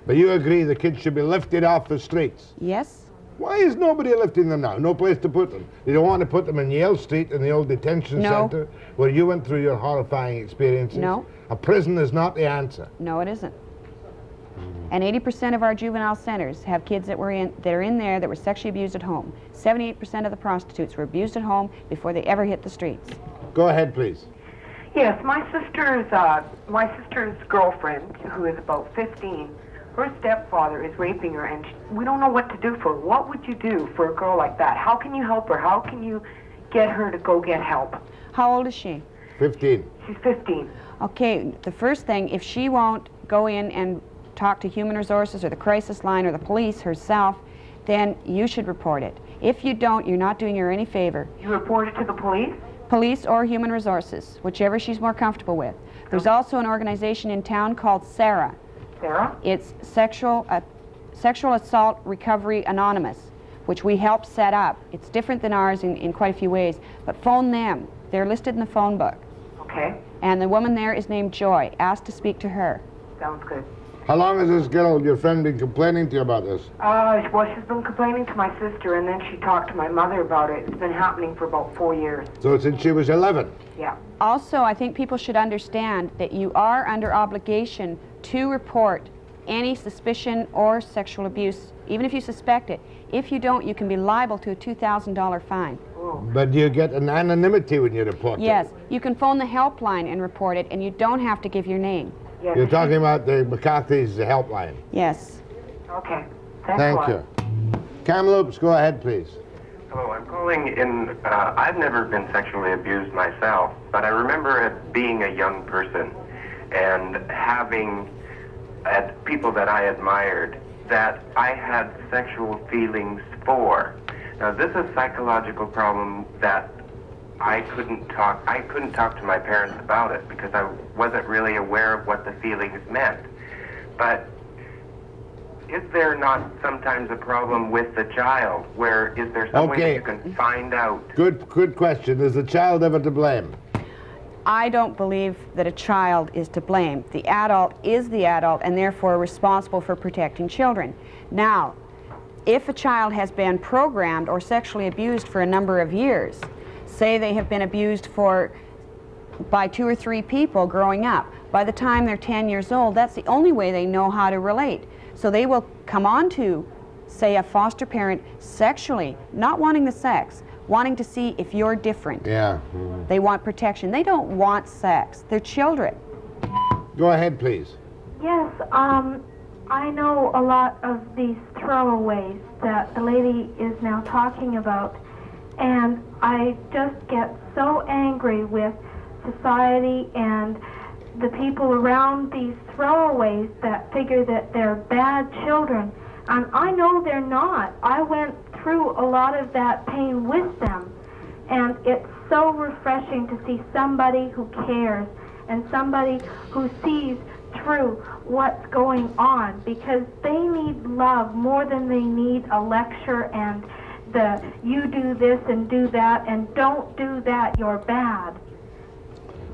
But you agree the kids should be lifted off the streets? Yes? Why is nobody lifting them now? No place to put them. You don't want to put them in Yale Street in the old detention No. center where you went through your horrifying experiences? No. A prison is not the answer. No, it isn't. And 80% of our juvenile centers have kids that are in there that were sexually abused at home. 78% of the prostitutes were abused at home before they ever hit the streets. Go ahead, please. Yes, my sister's girlfriend, who is about 15, her stepfather is raping her, and we don't know what to do for her. What would you do for a girl like that? How can you help her? How can you get her to go get help? How old is she? 15. She's 15. Okay, the first thing, if she won't go in and talk to Human Resources or the crisis line or the police herself, then you should report it. If you don't, you're not doing her any favor. You report it to the police? Police or Human Resources, whichever she's more comfortable with. There's also an organization in town called SAVA. Sarah? It's Sexual Assault Recovery Anonymous, which we helped set up. It's different than ours in quite a few ways, but phone them. They're listed in the phone book. Okay. And the woman there is named Joy. Ask to speak to her. Sounds good. How long has this girl, your friend, been complaining to you about this? Well, she's been complaining to my sister, and then she talked to my mother about it. It's been happening for about 4 years. So since she was 11? Yeah. Also, I think people should understand that you are under obligation to report any suspicion or sexual abuse, even if you suspect it. If you don't, you can be liable to a $2,000 fine. But you get an anonymity when you report it. Yes, you can phone the helpline and report it, and you don't have to give your name. Yes. You're talking about the McCarthy's helpline. Yes. Okay. Thanks a lot. Thank you. Kamloops, go ahead, please. Hello, I'm calling in. I've never been sexually abused myself, but I remember being a young person and having people that I admired that I had sexual feelings for. Now, this is a psychological problem that I couldn't talk to my parents about it because I wasn't really aware of what the feelings meant. But is there not sometimes a problem with the child where is there some way that you can find out? Good question. Is the child ever to blame? I don't believe that a child is to blame. The adult is the adult and therefore responsible for protecting children. Now, if a child has been programmed or sexually abused for a number of years, say they have been abused by 2 or 3 people growing up, by the time they're 10 years old, that's the only way they know how to relate. So they will come on to, say, a foster parent sexually, not wanting the sex, wanting to see if you're different. Yeah. They want protection. They don't want sex. They're children. Go ahead, please. Yes, I know a lot of these throwaways that the lady is now talking about, and I just get so angry with society and the people around these throwaways that figure that they're bad children. And I know they're not. I went through a lot of that pain with them, and it's so refreshing to see somebody who cares and somebody who sees through what's going on, because they need love more than they need a lecture and you do this and do that, and don't do that, you're bad.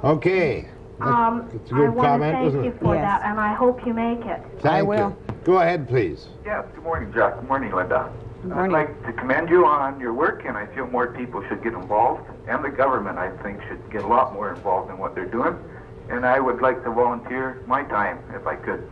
Okay. It's a good I want to comment, thank isn't you it? for that, and I hope you make it. Thank you. Go ahead, please. Yes, good morning, Jack. Good morning, Linda. Good I'd morning. like to commend you on your work, and I feel more people should get involved, and the government, I think, should get a lot more involved in what they're doing. And I would like to volunteer my time, if I could.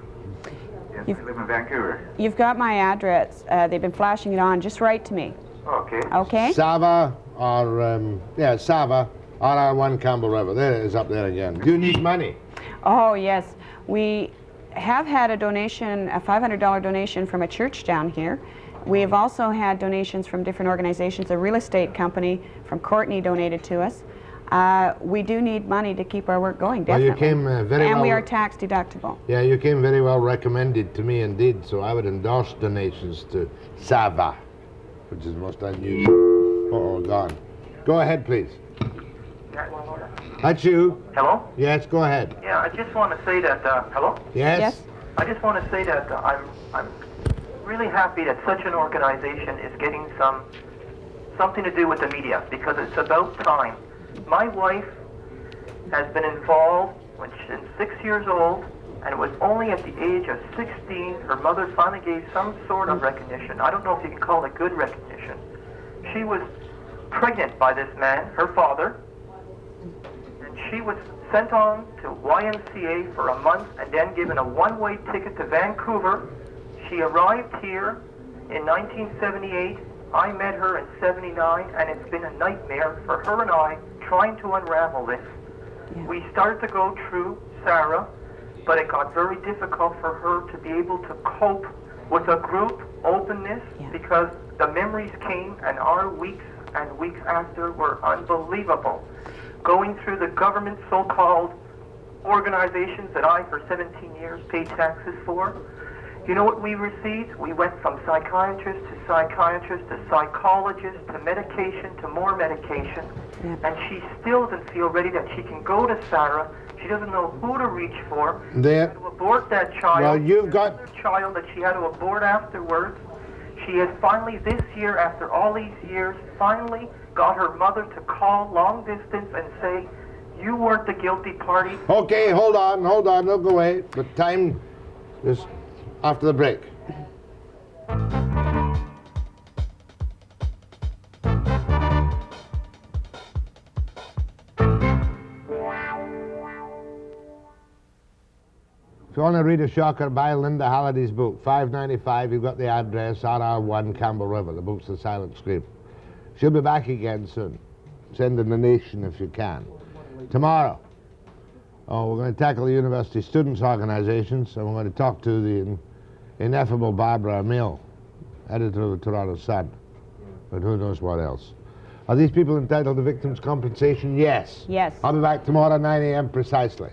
Yes, I live in Vancouver. You've got my address. They've been flashing it on. Just write to me. Okay. Okay? SAVA or, SAVA, RR1 Campbell River. There it is up there again. Do you need money? Oh, yes. We have had a donation, a $500 donation from a church down here. We have also had donations from different organizations. A real estate company from Courtney donated to us. We do need money to keep our work going, Well, definitely. you came very and well. we are tax deductible. Yeah, you came very well recommended to me indeed, so I would endorse donations to SAVA, which is most unusual. Oh, gone. Go ahead, please. That's you. Hello? Yes, go ahead. Yeah, I just want to say that, hello? Yes? I just want to say that I'm really happy that such an organization is getting something to do with the media, because it's about time. My wife has been involved when she was 6 years old, and it was only at the age of 16 her mother finally gave some sort of recognition. I don't know if you can call it good recognition. She was pregnant by this man, her father, and she was sent on to YMCA for a month and then given a one-way ticket to Vancouver. She arrived here in 1978. I met her in 79, and it's been a nightmare for her and I trying to unravel this. We started to go through Sarah, but it got very difficult for her to be able to cope with a group openness because the memories came, and our weeks and weeks after were unbelievable. Going through the government so-called organizations that I, for 17 years, paid taxes for. You know what we received? We went from psychiatrist to psychiatrist to psychologist to medication to more medication. And she still doesn't feel ready that she can go to Sarah. She doesn't know who to reach for. There. To abort that child. Well, you've got another child that she had to abort afterwards. She has finally this year, after all these years, finally got her mother to call long distance and say, you weren't the guilty party. Okay, hold on, don't go away. But time is after the break. If you want to read a shocker, buy Linda Halliday's book, $5.95. You've got the address, RR1 Campbell River. The book's The Silent Scream. She'll be back again soon. Send a donation if you can. Tomorrow, we're going to tackle the university students' organizations, and we're going to talk to the ineffable Barbara Mill, editor of the Toronto Sun. But who knows what else. Are these people entitled to victims' compensation? Yes. Yes. I'll be back tomorrow at 9 a.m. precisely.